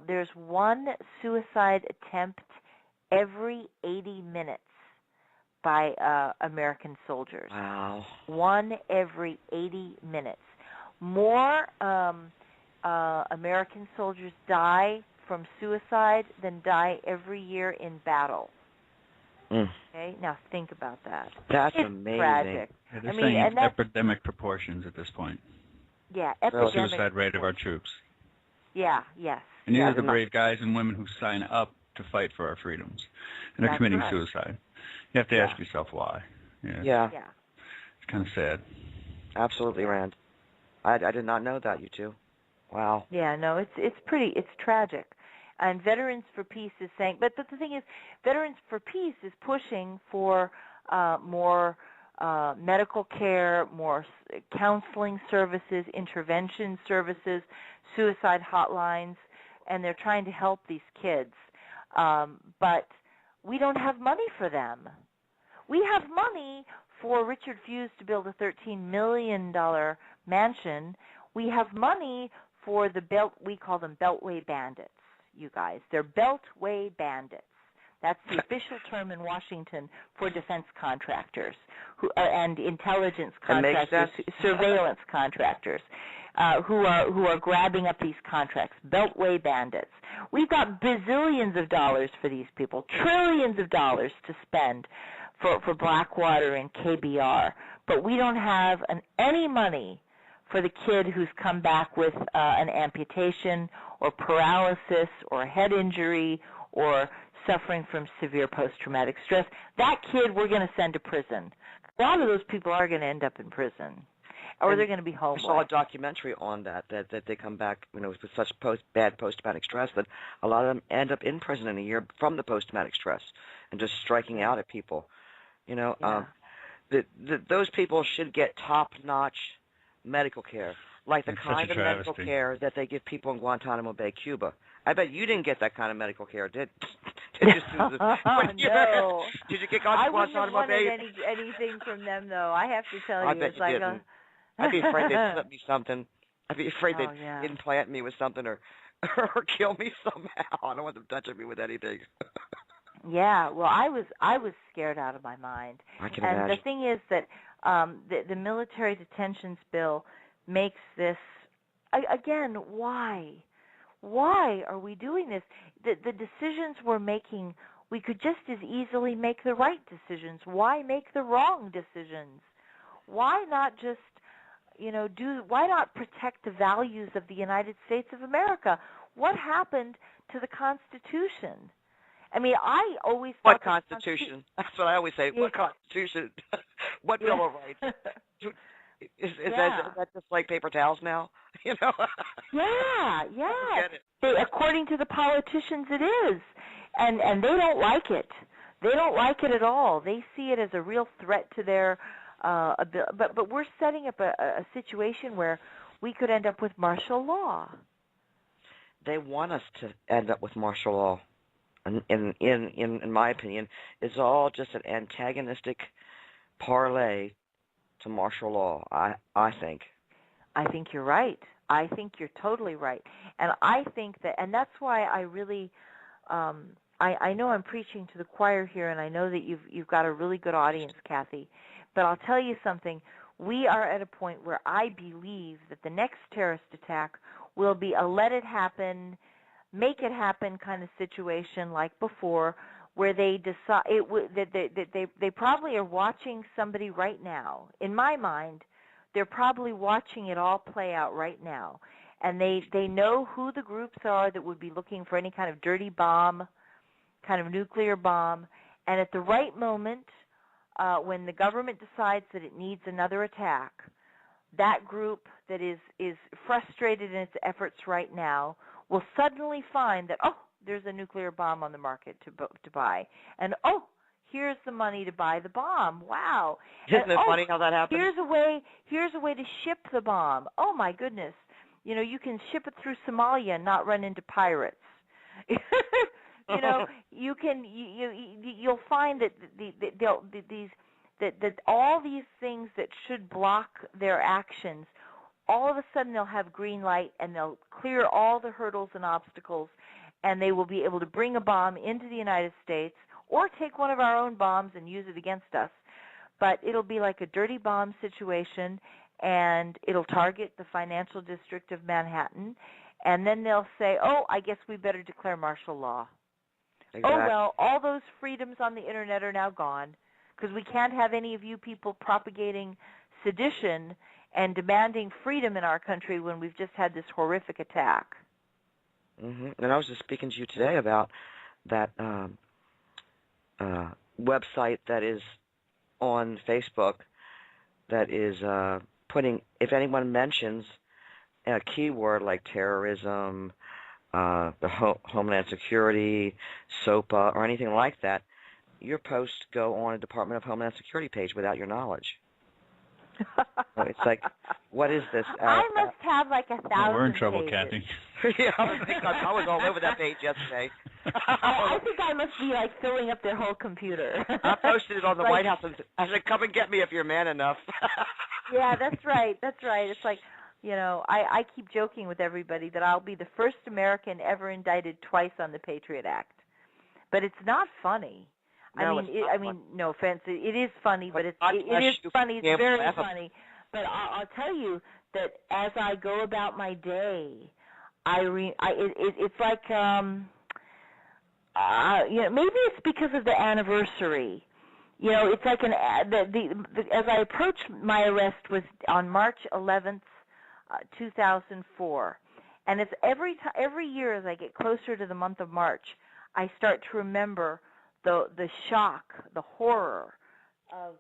There's one suicide attempt every 80 minutes by American soldiers. Wow. One every 80 minutes. More American soldiers die from suicide than die every year in battle. Okay, now think about that. That's it's amazing. Tragic. Yeah, they're saying epidemic proportions at this point. Yeah, epidemic. The suicide rate of our troops. Yeah, yes. And these are the brave guys and women who sign up to fight for our freedoms, and they're committing suicide. You have to ask yourself why. Yeah. It's kind of sad. Absolutely, Rand. I did not know that, you two. Wow. Yeah, no, it's tragic. And Veterans for Peace is saying, but the thing is, Veterans for Peace is pushing for more medical care, more counseling services, intervention services, suicide hotlines, and they're trying to help these kids. But we don't have money for them. We have money for Richard Fuse to build a $13 million mansion. We have money for we call them Beltway bandits. You guys. They're Beltway bandits. That's the official term in Washington for defense contractors and intelligence contractors, surveillance contractors who are grabbing up these contracts. Beltway bandits. We've got bazillions of dollars for these people, trillions of dollars to spend for Blackwater and KBR, but we don't have any money for the kid who's come back with an amputation or paralysis or a head injury or suffering from severe post-traumatic stress. That kid we're going to send to prison. A lot of those people are going to end up in prison, or they're going to be homeless. I saw a documentary on that they come back, with such bad post-traumatic stress that a lot of them end up in prison in a year from the post-traumatic stress and just striking out at people. Those people should get top-notch medical care, like the kind of medical care that they give people in Guantanamo Bay, Cuba. I bet you didn't get that kind of medical care, did you, Susan? No. Did you get Guantanamo Bay? I wouldn't have wanted anything from them, though. I have to tell you. I bet you didn't. I'd be afraid they'd slip me something. I'd be afraid they'd implant me with something or kill me somehow. I don't want them touching me with anything. Yeah, well, I was scared out of my mind. I can imagine. The thing is that the military detentions bill makes this, again, why? Why are we doing this? The decisions we're making, we could just as easily make the right decisions. Why make the wrong decisions? Why not just, why not protect the values of the United States of America? What happened to the Constitution? I mean, I always thought what Constitution? That's what I always say. What Constitution? What Bill of Rights? Is that just like paper towels now? Yeah. According to the politicians, it is, and they don't like it. They don't like it at all. They see it as a real threat to their ability. But we're setting up a situation where we could end up with martial law. they want us to end up with martial law. In my opinion, it's all just an antagonistic parlay to martial law, I think. I think you're right. I think you're totally right. And I think that, and that's why I really, I know I'm preaching to the choir here, and I know that you've got a really good audience, Kathy, but I'll tell you something. We are at a point where I believe that the next terrorist attack will be a let it happen, make it happen kind of situation like before, where they decide that they probably are watching somebody right now. In my mind, they're probably watching it all play out right now, and they know who the groups are that would be looking for any kind of dirty bomb, kind of nuclear bomb, and at the right moment, when the government decides that it needs another attack, that group that is frustrated in its efforts right now will suddenly find that, oh, there's a nuclear bomb on the market to buy, and oh, here's the money to buy the bomb. Wow! Isn't it funny how that happens? Here's a way to ship the bomb. Oh my goodness! You know, you can ship it through Somalia and not run into pirates. You know, you'll find that that all these things that should block their actions, all of a sudden they'll have green light and they'll clear all the hurdles and obstacles, and they will be able to bring a bomb into the United States or take one of our own bombs and use it against us. But it'll be like a dirty bomb situation, and it'll target the financial district of Manhattan, and then they'll say, oh, I guess we better declare martial law. Exactly. Oh, well, all those freedoms on the Internet are now gone because we can't have any of you people propagating sedition and demanding freedom in our country when we've just had this horrific attack. Mm-hmm. And I was just speaking to you today about that website that is on Facebook that is putting, if anyone mentions a keyword like terrorism, the Homeland Security, SOPA, or anything like that, your posts go on a Department of Homeland Security page without your knowledge. So it's like, what is this? I must have like 1,000 well, we're in trouble, pages. Kathy. Yeah, I was all over that page yesterday. I think I must be like filling up their whole computer. I posted it on the like, White House, and I said, come and get me if you're man enough. Yeah, that's right. That's right. It's like, you know, I keep joking with everybody that I'll be the first American ever indicted twice on the Patriot Act. But it's not funny. No, I mean, no offense. It is funny, but it is funny. It's very funny. But I'll tell you that as I go about my day, it's like, you know, maybe it's because of the anniversary. You know, it's like as I approach my arrest was on March 11th, 2004, and it's every year as I get closer to the month of March, I start to remember the shock, the horror of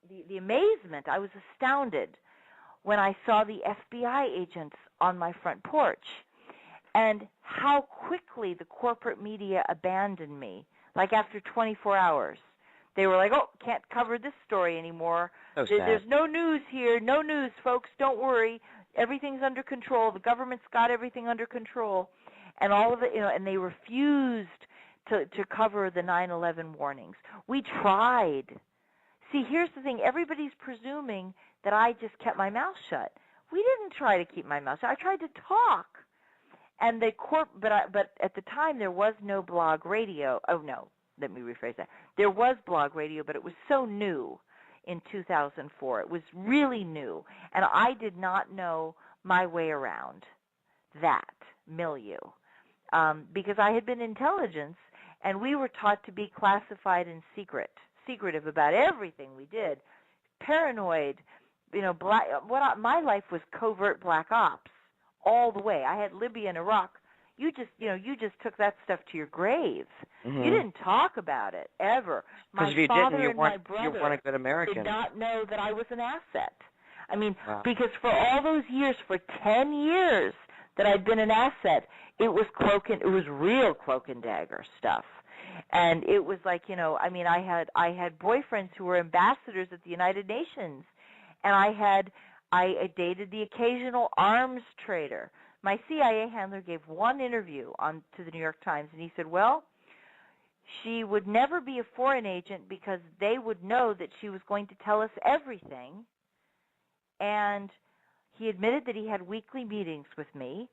the amazement. I was astounded when I saw the FBI agents on my front porch, and how quickly the corporate media abandoned me. Like after 24 hours, they were like, "Oh, can't cover this story anymore. There's no news here. No news, folks. Don't worry. Everything's under control. The government's got everything under control." And all of it, you know, and they refused to cover the 9/11 warnings. We tried. See, here's the thing. Everybody's presuming that I just kept my mouth shut. We didn't try to keep my mouth shut. I tried to talk. And but at the time there was no blog radio. Oh no, let me rephrase that. There was blog radio, but it was so new in 2004. It was really new, and I did not know my way around that milieu because I had been intelligence, and we were taught to be classified and secretive about everything we did. Paranoid, you know. My life was covert black ops all the way. I had Libya and Iraq. You just took that stuff to your grave. Mm-hmm. You didn't talk about it ever. Because if you didn't, you weren't a good American. Did not know that I was an asset. I mean, because for all those years, for 10 years that I'd been an asset, it was real cloak and dagger stuff. And it was like, you know, I mean, I had boyfriends who were ambassadors at the United Nations, and I dated the occasional arms trader My CIA handler gave one interview to the New York Times, and he said, well, she would never be a foreign agent because they would know that she was going to tell us everything. And he admitted that he had weekly meetings with me.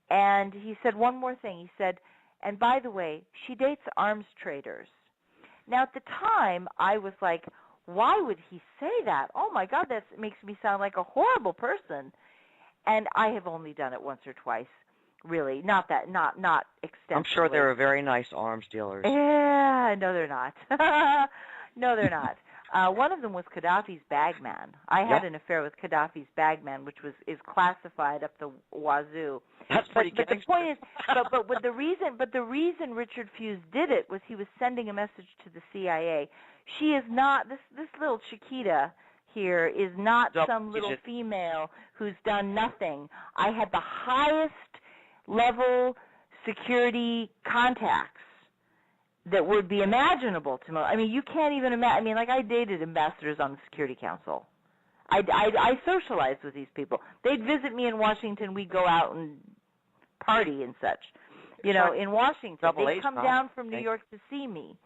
And he said one more thing. He said, and by the way, she dates arms traders. Now, at the time, I was like, why would he say that? Oh, my God, that makes me sound like a horrible person. And I have only done it once or twice, really. Not extensively. I'm sure there are very nice arms dealers. Yeah, no, they're not. No, they're not. One of them was Gaddafi's bagman. I had an affair with Gaddafi's bagman, which is classified up the wazoo. That's pretty but the point is, but the reason Richard Fuse did it was he was sending a message to the CIA. She is not this little Chiquita here is not some little female who's done nothing. I had the highest level security contacts that would be imaginable to me. I mean, you can't even imagine. I mean, like I dated ambassadors on the Security Council. I socialized with these people. They'd visit me in Washington. We'd go out and party and such. You know, in Washington, they'd come down from New York to see me,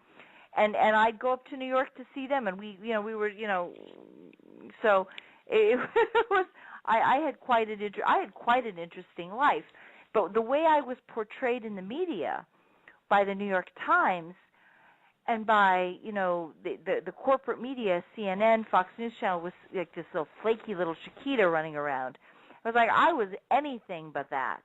and I'd go up to New York to see them. And we were, so it was. I had quite an interesting life, but the way I was portrayed in the media by the New York Times and by, the corporate media, CNN, Fox News Channel, was like this little flaky little Chiquita running around. I was like, I was anything but that.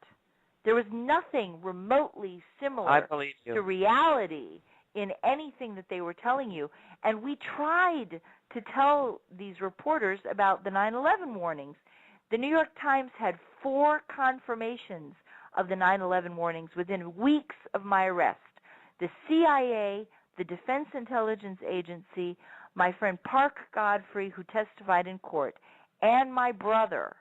There was nothing remotely similar to reality in anything that they were telling you. And we tried to tell these reporters about the 9/11 warnings. The New York Times had 4 confirmations of the 9/11 warnings within weeks of my arrest. The CIA, the Defense Intelligence Agency, my friend Park Godfrey, who testified in court, and my brother.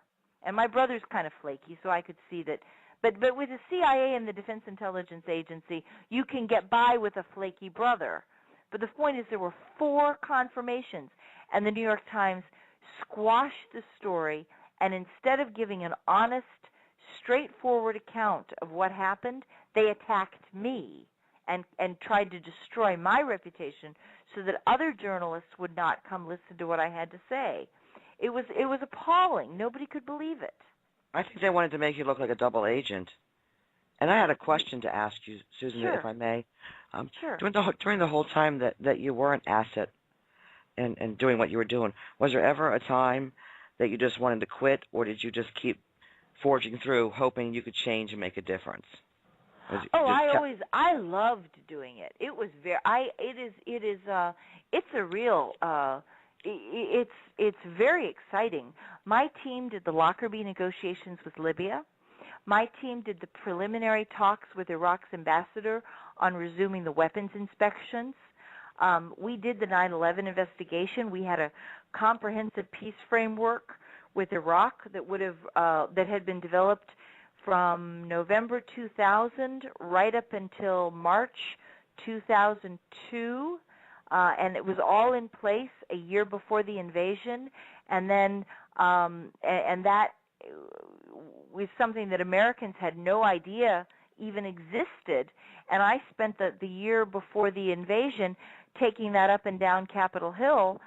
And my brother's kind of flaky, so I could see that. But with the CIA and the Defense Intelligence Agency, you can get by with a flaky brother. But the point is there were 4 confirmations, and the New York Times squashed the story, and instead of giving an honest, straightforward account of what happened, they attacked me and tried to destroy my reputation so that other journalists would not come listen to what I had to say. It was appalling. Nobody could believe it. I think they wanted to make you look like a double agent. And I had a question to ask you, Susan, if I may. Sure. During the whole time that you were an asset and doing what you were doing, was there ever a time that you just wanted to quit, or did you just keep forging through, hoping you could change and make a difference? I loved doing it. It was it's very exciting. My team did the Lockerbie negotiations with Libya. My team did the preliminary talks with Iraq's ambassador on resuming the weapons inspections. We did the 9/11 investigation. We had a comprehensive peace framework with Iraq that had been developed from November 2000 right up until March 2002, and it was all in place a year before the invasion. And then and that was something that Americans had no idea even existed. And I spent the year before the invasion taking that up and down Capitol Hill,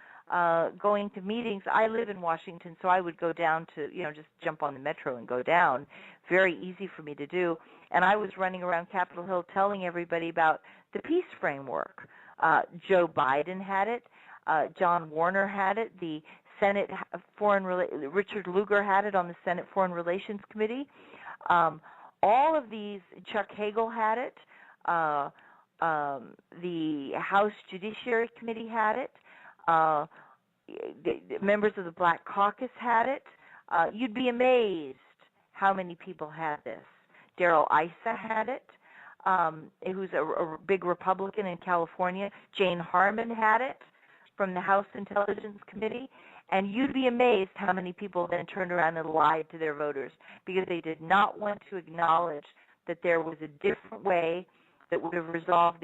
going to meetings. I live in Washington, so I would go down to, just jump on the metro and go down. Very easy for me to do. And I was running around Capitol Hill telling everybody about the peace framework. Joe Biden had it. John Warner had it. The Senate Richard Lugar had it on the Senate Foreign Relations Committee. All of these, Chuck Hagel had it. The House Judiciary Committee had it. The members of the Black Caucus had it. You'd be amazed how many people had this. Darrell Issa had it, who's a big Republican in California. Jane Harman had it from the House Intelligence Committee. And you'd be amazed how many people then turned around and lied to their voters because they did not want to acknowledge that there was a different way that would have resolved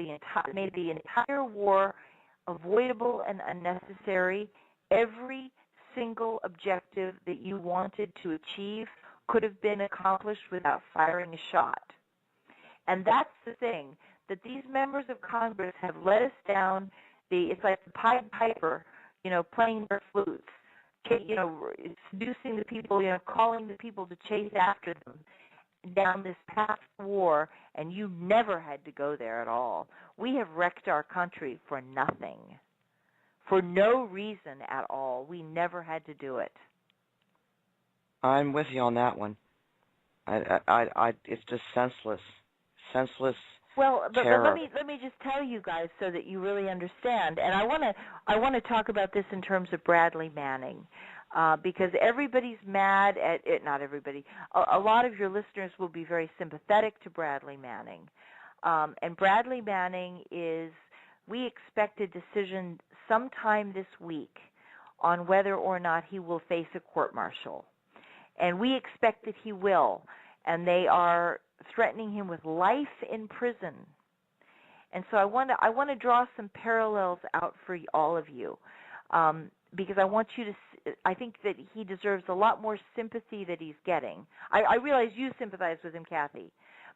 made the entire war avoidable and unnecessary. Every single objective that you wanted to achieve could have been accomplished without firing a shot. And that's the thing, that these members of Congress have led us down it's like the Pied Piper, playing their flutes, seducing the people, calling the people to chase after them down this path of war, and you never had to go there at all. We have wrecked our country for nothing, for no reason at all. We never had to do it. I'm with you on that one. It's just senseless. Well, but terror. let me just tell you guys so that you really understand. And I want to talk about this in terms of Bradley Manning, because everybody's mad at it. Not everybody. A lot of your listeners will be very sympathetic to Bradley Manning, and Bradley Manning we expect a decision sometime this week on whether or not he will face a court-martial, and we expect that he will. And they are threatening him with life in prison. And so I want to draw some parallels out for all of you, because I want you to. I think that he deserves a lot more sympathy that he's getting. I realize you sympathize with him, Kathy,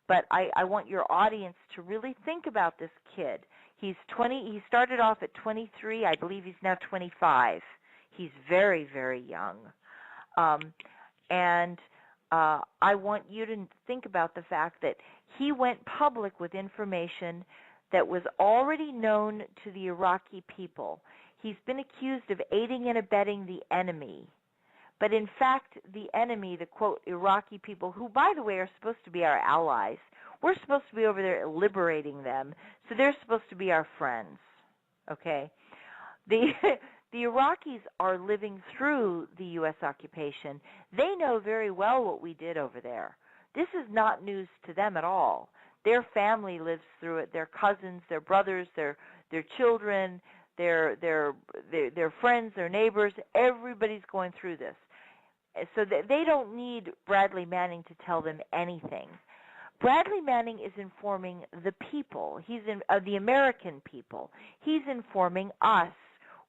but I want your audience to really think about this kid. He's 20. He started off at 23. I believe he's now 25. He's very, very young, and I want you to think about the fact that he went public with information that was already known to the Iraqi people. He's been accused of aiding and abetting the enemy. But in fact, the enemy, the, quote, Iraqi people, who, by the way, are supposed to be our allies, we're supposed to be over there liberating them, so they're supposed to be our friends, okay? The Iraqis are living through the U.S. occupation. They know very well what we did over there. This is not news to them at all. Their family lives through it. Their cousins, their brothers, their children, their friends, their neighbors. Everybody's going through this. So they don't need Bradley Manning to tell them anything. Bradley Manning is informing the people. He's the American people. He's informing us.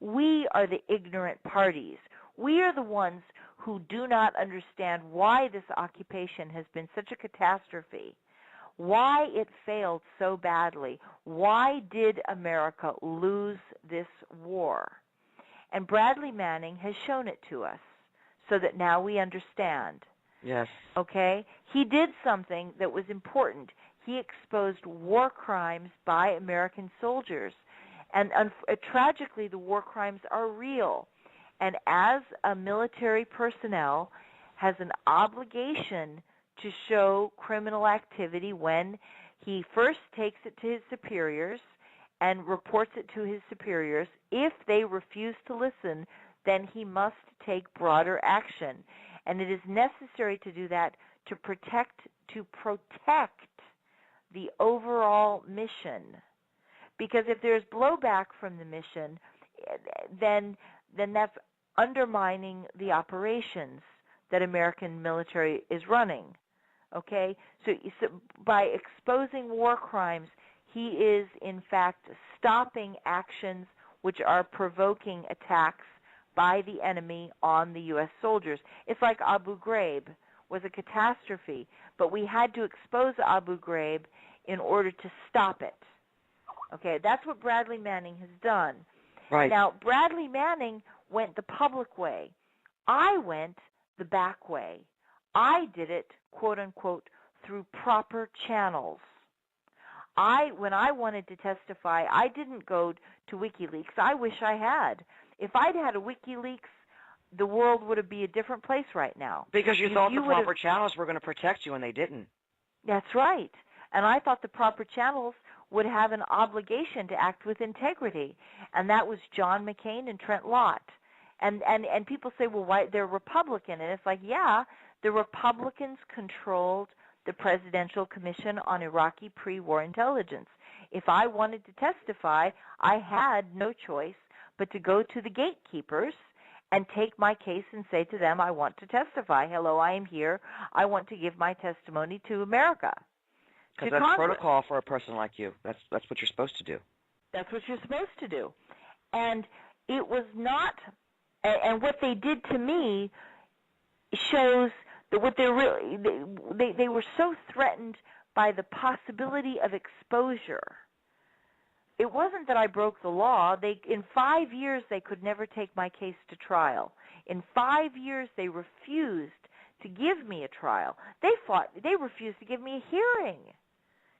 We are the ignorant parties. We are the ones who do not understand why this occupation has been such a catastrophe, why it failed so badly, why did America lose this war. And Bradley Manning has shown it to us so that now we understand. Yes. Okay? He did something that was important. He exposed war crimes by American soldiers. And tragically, the war crimes are real. And as a military personnel has an obligation to show criminal activity when he first takes it to his superiors and reports it to his superiors. If they refuse to listen, then he must take broader action. And it is necessary to do that to protect the overall mission. Because if there's blowback from the mission, then that's undermining the operations that American military is running. Okay? So by exposing war crimes, he is, in fact, stopping actions which are provoking attacks by the enemy on the U.S. soldiers. It's like Abu Ghraib was a catastrophe, but we had to expose Abu Ghraib in order to stop it. Okay, that's what Bradley Manning has done. Right. Now, Bradley Manning went the public way. I went the back way. I did it, quote unquote, through proper channels. When I wanted to testify, I didn't go to WikiLeaks. I wish I had. If I'd had a WikiLeaks, the world would be a different place right now. Because you thought the proper channels were going to protect you, and they didn't. That's right. And I thought the proper channels would have an obligation to act with integrity, and that was John McCain and Trent Lott. And people say, well, why they're Republican? And it's like, yeah, the Republicans controlled the Presidential Commission on Iraqi Pre-War Intelligence. If I wanted to testify, I had no choice but to go to the gatekeepers and take my case and say to them, I want to testify. Hello, I am here. I want to give my testimony to America. Because that's protocol for a person like you. That's what you're supposed to do. That's what you're supposed to do. And it was not, and what they did to me shows what they're really they were so threatened by the possibility of exposure. It wasn't that I broke the law. In 5 years, they could never take my case to trial. In 5 years, they refused to give me a trial. They refused to give me a hearing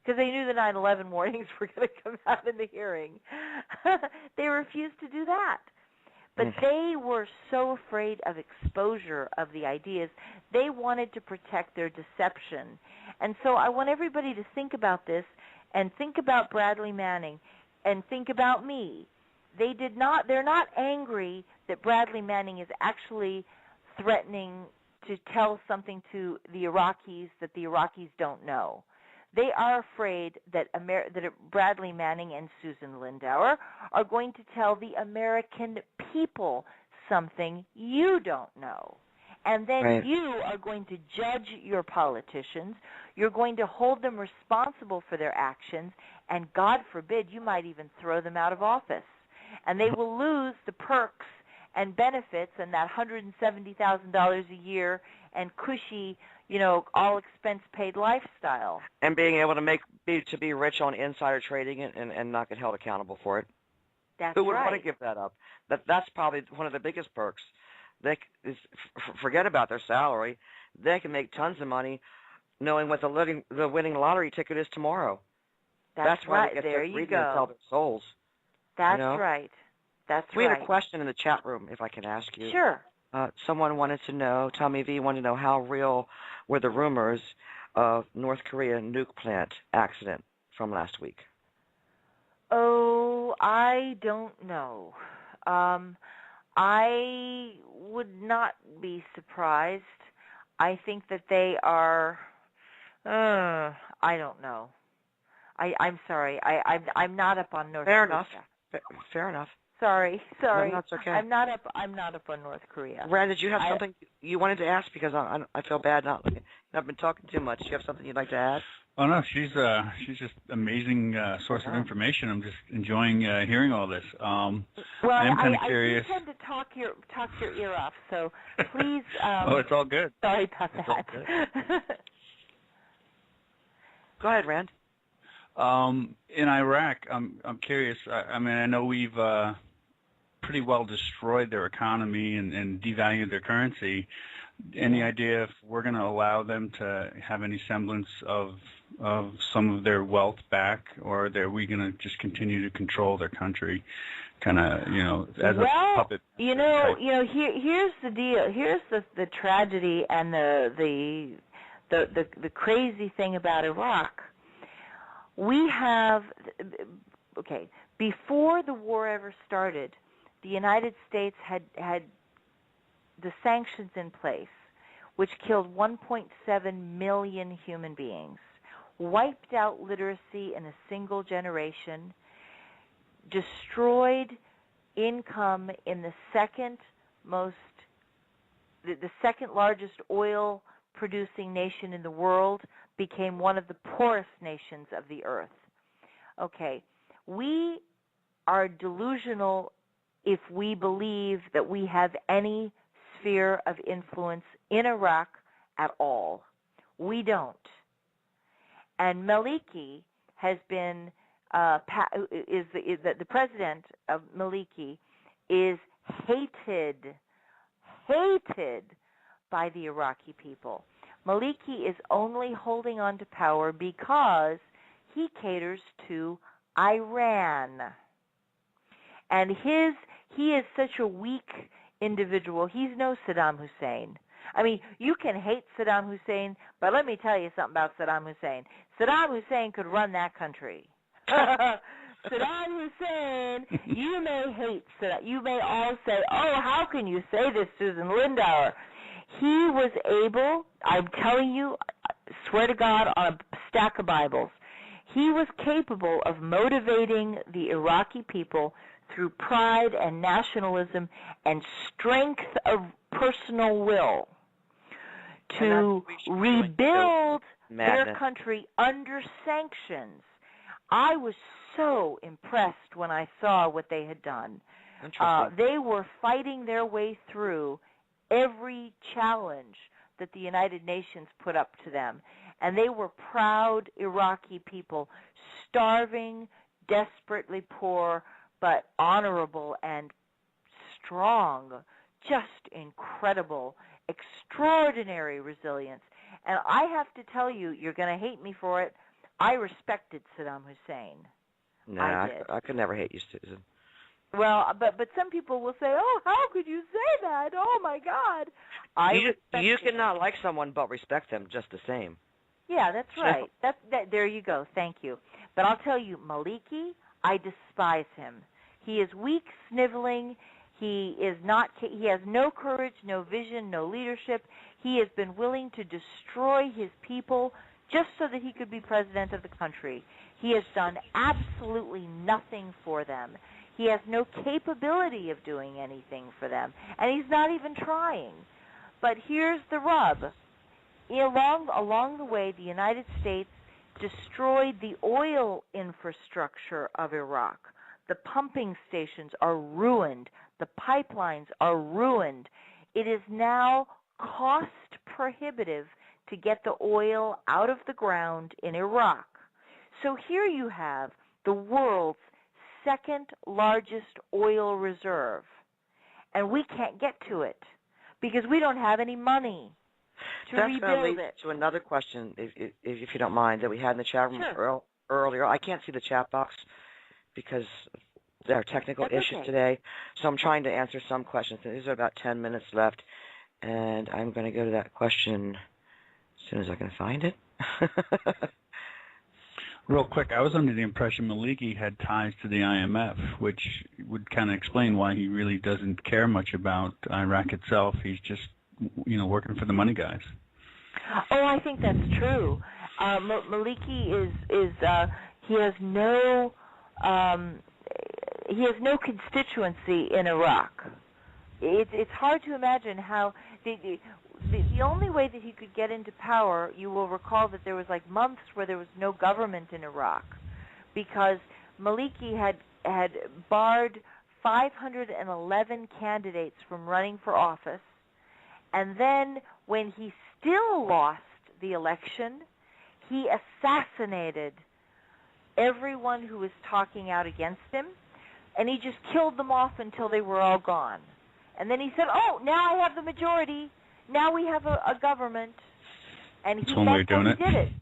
because they knew the 9/11 warnings were going to come out in the hearing. They refused to do that. But they were so afraid of exposure of the ideas. They wanted to protect their deception. And so I want everybody to think about this and think about Bradley Manning and think about me. They're not angry that Bradley Manning is actually threatening to tell something to the Iraqis that the Iraqis don't know. They are afraid that Bradley Manning and Susan Lindauer are going to tell the American people something you don't know. And then you are going to judge your politicians. You're going to hold them responsible for their actions. And God forbid, you might even throw them out of office. And they will lose the perks and benefits and that $170,000 a year and cushy, all expense paid lifestyle. And being able to be rich on insider trading and not get held accountable for it. That's Who would right. want to give that up? That's probably one of the biggest perks. Forget about their salary. They can make tons of money knowing what the winning lottery ticket is tomorrow. That's why right. they get There their you freedom go. to tell their souls. That's right. That's we right. had a question in the chat room, if I can ask you. Sure. Someone wanted to know, Tommy V wanted to know how real were the rumors of North Korea nuke plant accident from last week? Oh, I don't know. I would not be surprised. I think that they are. I don't know. I'm sorry. I'm not up on North Fair Korea. enough. Fair enough. Sorry. No, that's okay. I'm not up on North Korea. Rand, did you have something you wanted to ask? Because I feel bad not looking. I've been talking too much. Do you have something you'd like to add? Oh no, she's just amazing source of information. I'm just enjoying hearing all this. Well, I am kind of curious. I do tend to talk your ear off, so please. Oh, it's all good. Sorry about It's that. all good. Go ahead, Rand. In Iraq, I'm curious. I mean, I know we've pretty well destroyed their economy and devalued their currency. Any idea if we're going to allow them to have any semblance of some of their wealth back, or are we going to just continue to control their country, kind of, as a puppet? Here's the deal. Here's the tragedy and the crazy thing about Iraq. We have, before the war ever started, the United States had the sanctions in place, which killed 1.7 million human beings, wiped out literacy in a single generation, destroyed income in the second largest oil producing nation in the world, became one of the poorest nations of the earth. Okay, we are delusional if we believe that we have any sphere of influence in Iraq at all. We don't. And Maliki has been the president of Maliki is hated by the Iraqi people. Maliki is only holding on to power because he caters to Iran. And he is such a weak individual. He's no Saddam Hussein. I mean, you can hate Saddam Hussein, but let me tell you something about Saddam Hussein. Saddam Hussein could run that country. Saddam Hussein, you may hate Saddam. You may all say, oh, how can you say this, Susan Lindauer? He was able, I'm telling you, swear to God, on a stack of Bibles, he was capable of motivating the Iraqi people through pride and nationalism and strength of personal will to rebuild their country under sanctions. I was so impressed when I saw what they had done. They were fighting their way through every challenge that the United Nations put up to them. And they were proud Iraqi people, starving, desperately poor, but honorable and strong, just incredible, extraordinary resilience. And I have to tell you, you're going to hate me for it, I respected Saddam Hussein. Nah, I could never hate you, Susan. Well, but some people will say, "Oh, how could you say that? Oh my God!" You cannot like someone but respect them just the same. Yeah, that's right. There you go. Thank you. But I'll tell you, Maliki, I despise him. He is weak, sniveling. He has no courage, no vision, no leadership. He has been willing to destroy his people just so that he could be president of the country. He has done absolutely nothing for them. He has no capability of doing anything for them, and he's not even trying. But here's the rub. Along the way, the United States destroyed the oil infrastructure of Iraq. The pumping stations are ruined. The pipelines are ruined. It is now cost prohibitive to get the oil out of the ground in Iraq. So here you have the world's second largest oil reserve, and we can't get to it because we don't have any money to rebuild it. That's going to lead to another question, if you don't mind, that we had in the chat room earlier. I can't see the chat box because there are technical issues today, so I'm trying to answer some questions. There's about 10 minutes left, and I'm going to go to that question as soon as I can find it. Real quick, I was under the impression Maliki had ties to the IMF, which would kind of explain why he really doesn't care much about Iraq itself. He's just, working for the money guys. Oh, I think that's true. Maliki he has no constituency in Iraq. It's hard to imagine how the only way that he could get into power, you will recall that there was like months where there was no government in Iraq because Maliki had barred 511 candidates from running for office, and then when he still lost the election, he assassinated everyone who was talking out against him, and he just killed them off until they were all gone. And then he said, "Oh, now I have the majority. Now we have a government," and that's one way of doing it. Did it.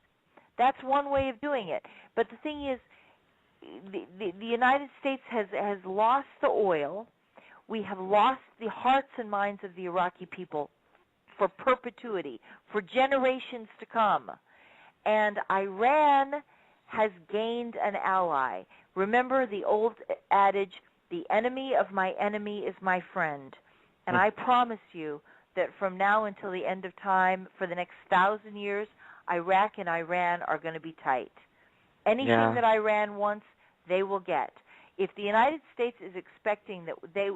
That's one way of doing it. But the thing is, the United States has lost the oil. We have lost the hearts and minds of the Iraqi people for perpetuity, for generations to come. And Iran has gained an ally. Remember the old adage, "The enemy of my enemy is my friend." And I promise you that from now until the end of time, for the next 1,000 years, Iraq and Iran are going to be tight. Anything that Iran wants, they will get. If the United States is expecting that the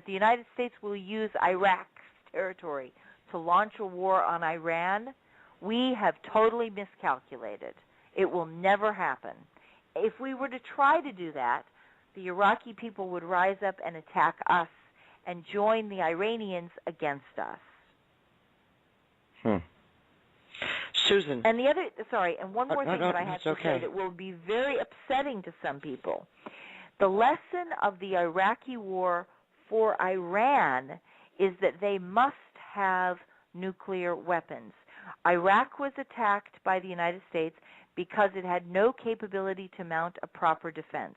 United States will use Iraq's territory to launch a war on Iran, we have totally miscalculated. It will never happen. If we were to try to do that, the Iraqi people would rise up and attack us and join the Iranians against us. Susan. And one more thing that I have to say that will be very upsetting to some people. The lesson of the Iraqi war for Iran is that they must have nuclear weapons. Iraq was attacked by the United States because it had no capability to mount a proper defense.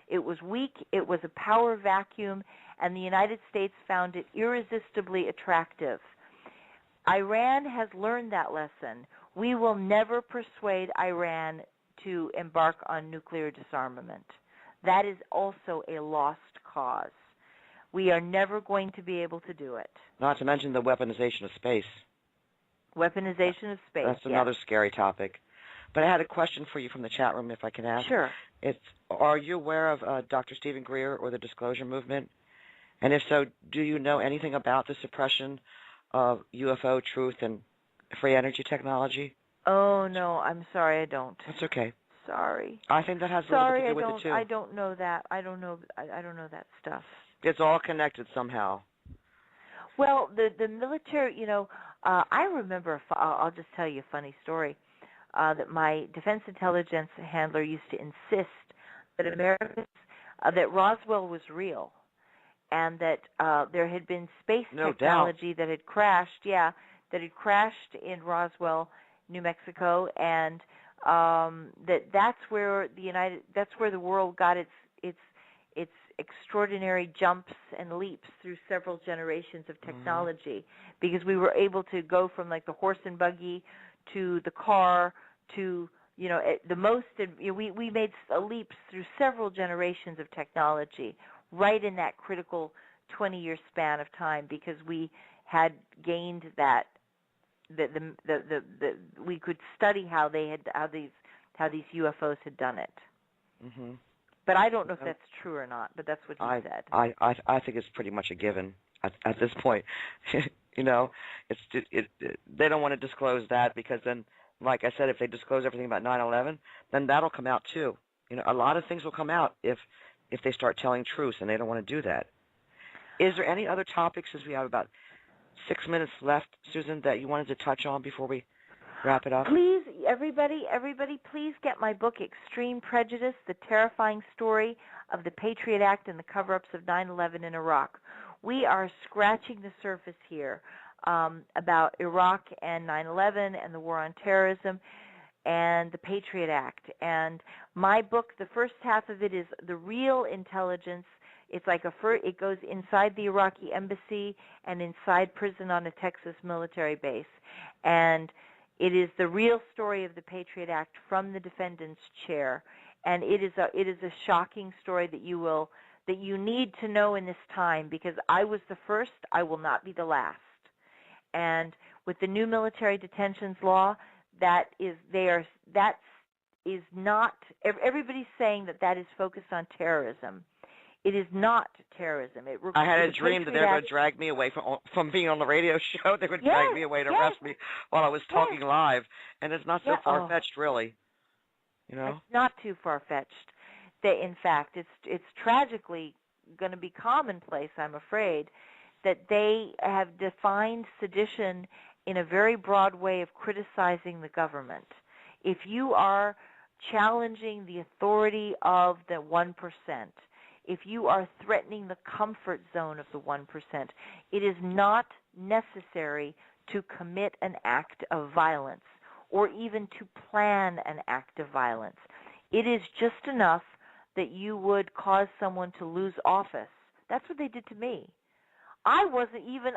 It was weak, it was a power vacuum, and the United States found it irresistibly attractive. Iran has learned that lesson. We will never persuade Iran to embark on nuclear disarmament. That is also a lost cause. We are never going to be able to do it. Not to mention the weaponization of space. Weaponization of space, That's another scary topic. But I had a question for you from the chat room, if I can ask. Sure. Are you aware of Dr. Stephen Greer or the Disclosure Movement? And if so, do you know anything about the suppression of UFO truth and free energy technology? Oh, no, I'm sorry, I don't. That's okay. Sorry. I think that has a little bit to do with it, too. I don't know that. I don't know that stuff. It's all connected somehow. Well, the military, I remember, I'll just tell you a funny story, that my defense intelligence handler used to insist that that Roswell was real, and that there had been space technology that had crashed, that had crashed in Roswell, New Mexico, and that's where the world got its extraordinary jumps and leaps through several generations of technology, because we were able to go from like the horse and buggy to the car to we made leaps through several generations of technology right in that critical 20-year span of time, because we had gained that we could study how these UFOs had done it. Mm-hmm. But I don't know if that's true or not. But that's what he said. I think it's pretty much a given at this point. They don't want to disclose that, because then, like I said, if they disclose everything about 9/11, then that'll come out too. A lot of things will come out if they start telling truth, and they don't want to do that. Is there any other topics, as we have about 6 minutes left, Susan, that you wanted to touch on before we wrap it up? Please, everybody, please get my book, Extreme Prejudice, The Terrifying Story of the Patriot Act and the Cover-Ups of 9/11 in Iraq. We are scratching the surface here about Iraq and 9/11 and the war on terrorism and the Patriot Act. And my book, the first half of it is the real intelligence. It's like it goes inside the Iraqi Embassy and inside prison on a Texas military base. And it is the real story of the Patriot Act from the defendant's chair. And it is a shocking story that you need to know in this time, because I was the first, I will not be the last. And with the new Military Detention Law, everybody's saying that is focused on terrorism. It is not terrorism. I had a dream that they were going to drag me away from being on the radio show. They would drag me away to arrest me while I was talking live, and it's not so far-fetched, really. It's not too far-fetched. In fact, it's tragically going to be commonplace, I'm afraid, that they have defined sedition in a very broad way of criticizing the government. If you are challenging the authority of the 1%, if you are threatening the comfort zone of the 1%, it is not necessary to commit an act of violence or even to plan an act of violence. It is just enough that you would cause someone to lose office. That's what they did to me. I wasn't even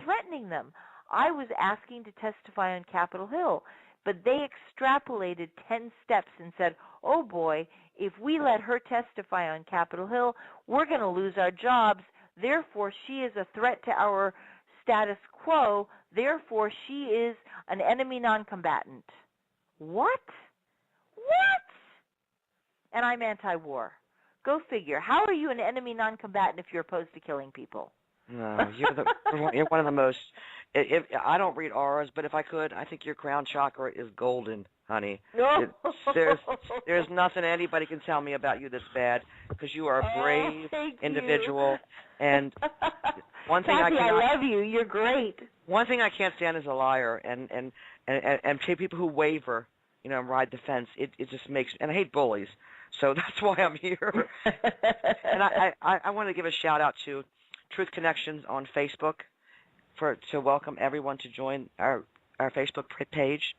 threatening them. I was asking to testify on Capitol Hill, but they extrapolated 10 steps and said, oh boy, if we let her testify on Capitol Hill, we're going to lose our jobs. Therefore, she is a threat to our status quo. Therefore, she is an enemy non-combatant. What? And I'm anti-war. Go figure. How are you an enemy non-combatant if you're opposed to killing people? No, you're one of the most. I don't read auras, but if I could, I think your crown chakra is golden, honey. No. There's nothing anybody can tell me about you that's bad, because you are a brave individual. And one thing Kathy, I love you. You're great. One thing I can't stand is a liar and people who waver, and ride the fence. It just makes, and I hate bullies, so that's why I'm here. And I want to give a shout out to Truth Connections on Facebook to welcome everyone to join our Facebook page,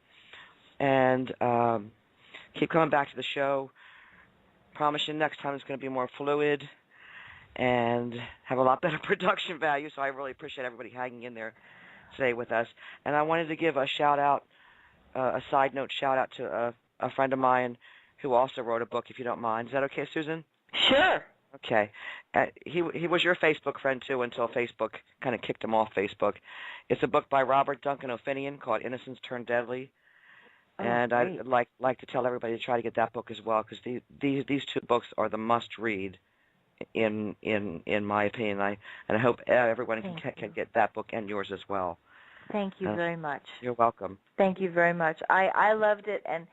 and keep coming back to the show. Promise you next time it's going to be more fluid and have a lot better production value, so I really appreciate everybody hanging in there today with us. And I wanted to give a shout out, a side note shout out to a friend of mine who also wrote a book, if you don't mind. Is that okay, Susan? Sure. Okay. He was your Facebook friend, too, until Facebook kind of kicked him off Facebook. It's a book by Robert Duncan O'Finian called Innocence Turned Deadly. And great. I'd like to tell everybody to try to get that book as well, because these two books are the must-read, in my opinion. And I hope everyone can get that book and yours as well. Thank you very much. You're welcome. Thank you very much. I loved it. And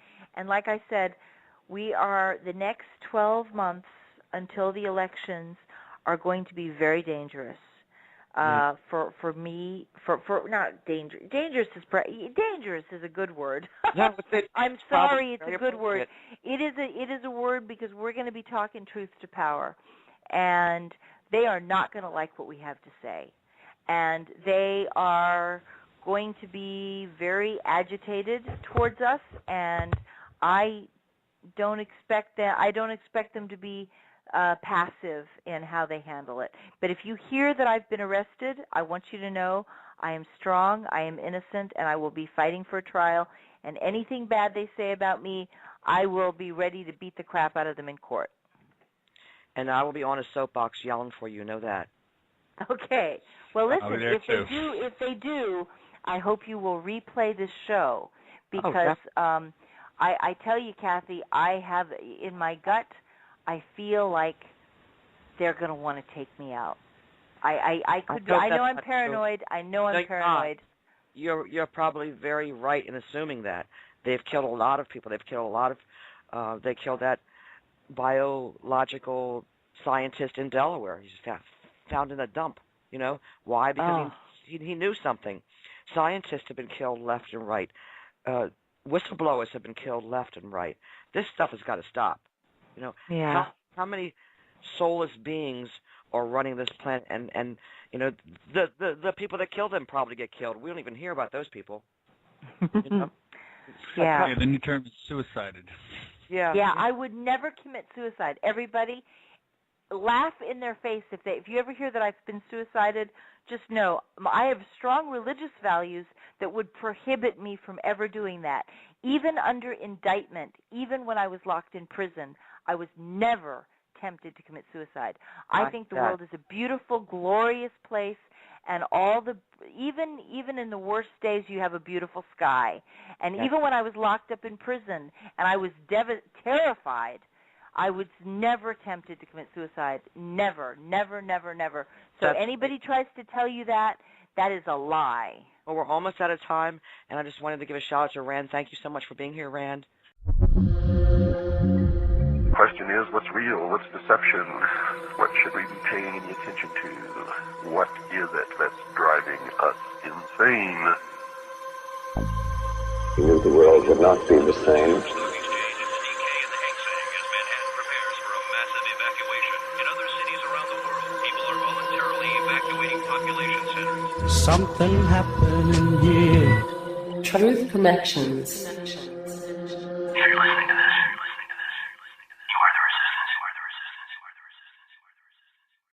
like I said, we are the next 12 months until the elections are going to be very dangerous. for me, for not dangerous. Dangerous is a good word. No, I'm sorry, it's a good word. It is a word because we're going to be talking truth to power, and they are not going to like what we have to say, and they are going to be very agitated towards us, and I don't expect them to be passive in how they handle it. But if you hear that I've been arrested, I want you to know I am strong, I am innocent, and I will be fighting for a trial. And anything bad they say about me, I will be ready to beat the crap out of them in court. And I will be on a soapbox yelling for you. Know that. Okay. Well, listen. If they do, I hope you will replay this show because I tell you, Kathy, I have in my gut. I feel like they're going to want to take me out. I could be. I know I'm paranoid. I know I'm paranoid. You're probably very right in assuming that. They've killed a lot of people. They've killed a lot of. They killed that biological scientist in Delaware. He's found in a dump. You know why? Because he knew something. Scientists have been killed left and right. Whistleblowers have been killed left and right. This stuff has got to stop. You know, how many soulless beings are running this planet, and you know, the people that kill them probably get killed. We don't even hear about those people. You know? Yeah, the new term is suicided. Yeah, I would never commit suicide. Everybody, laugh in their face if you ever hear that I've been suicided. Just know I have strong religious values that would prohibit me from ever doing that. Even under indictment, even when I was locked in prison, I was never tempted to commit suicide. I think the world is a beautiful, glorious place, and even in the worst days, you have a beautiful sky. And even when I was locked up in prison and I was terrified, I was never tempted to commit suicide. Never, never, never, never. So anybody tries to tell you that, that is a lie. Well, we're almost out of time, and I just wanted to give a shout out to Rand. Thank you so much for being here, Rand. The question is, what's real? What's deception? What should we be paying any attention to? What is it that's driving us insane? He knew the world would not be the same. Something happening here. Truth Connections. If you're listening to this, you are the resistance.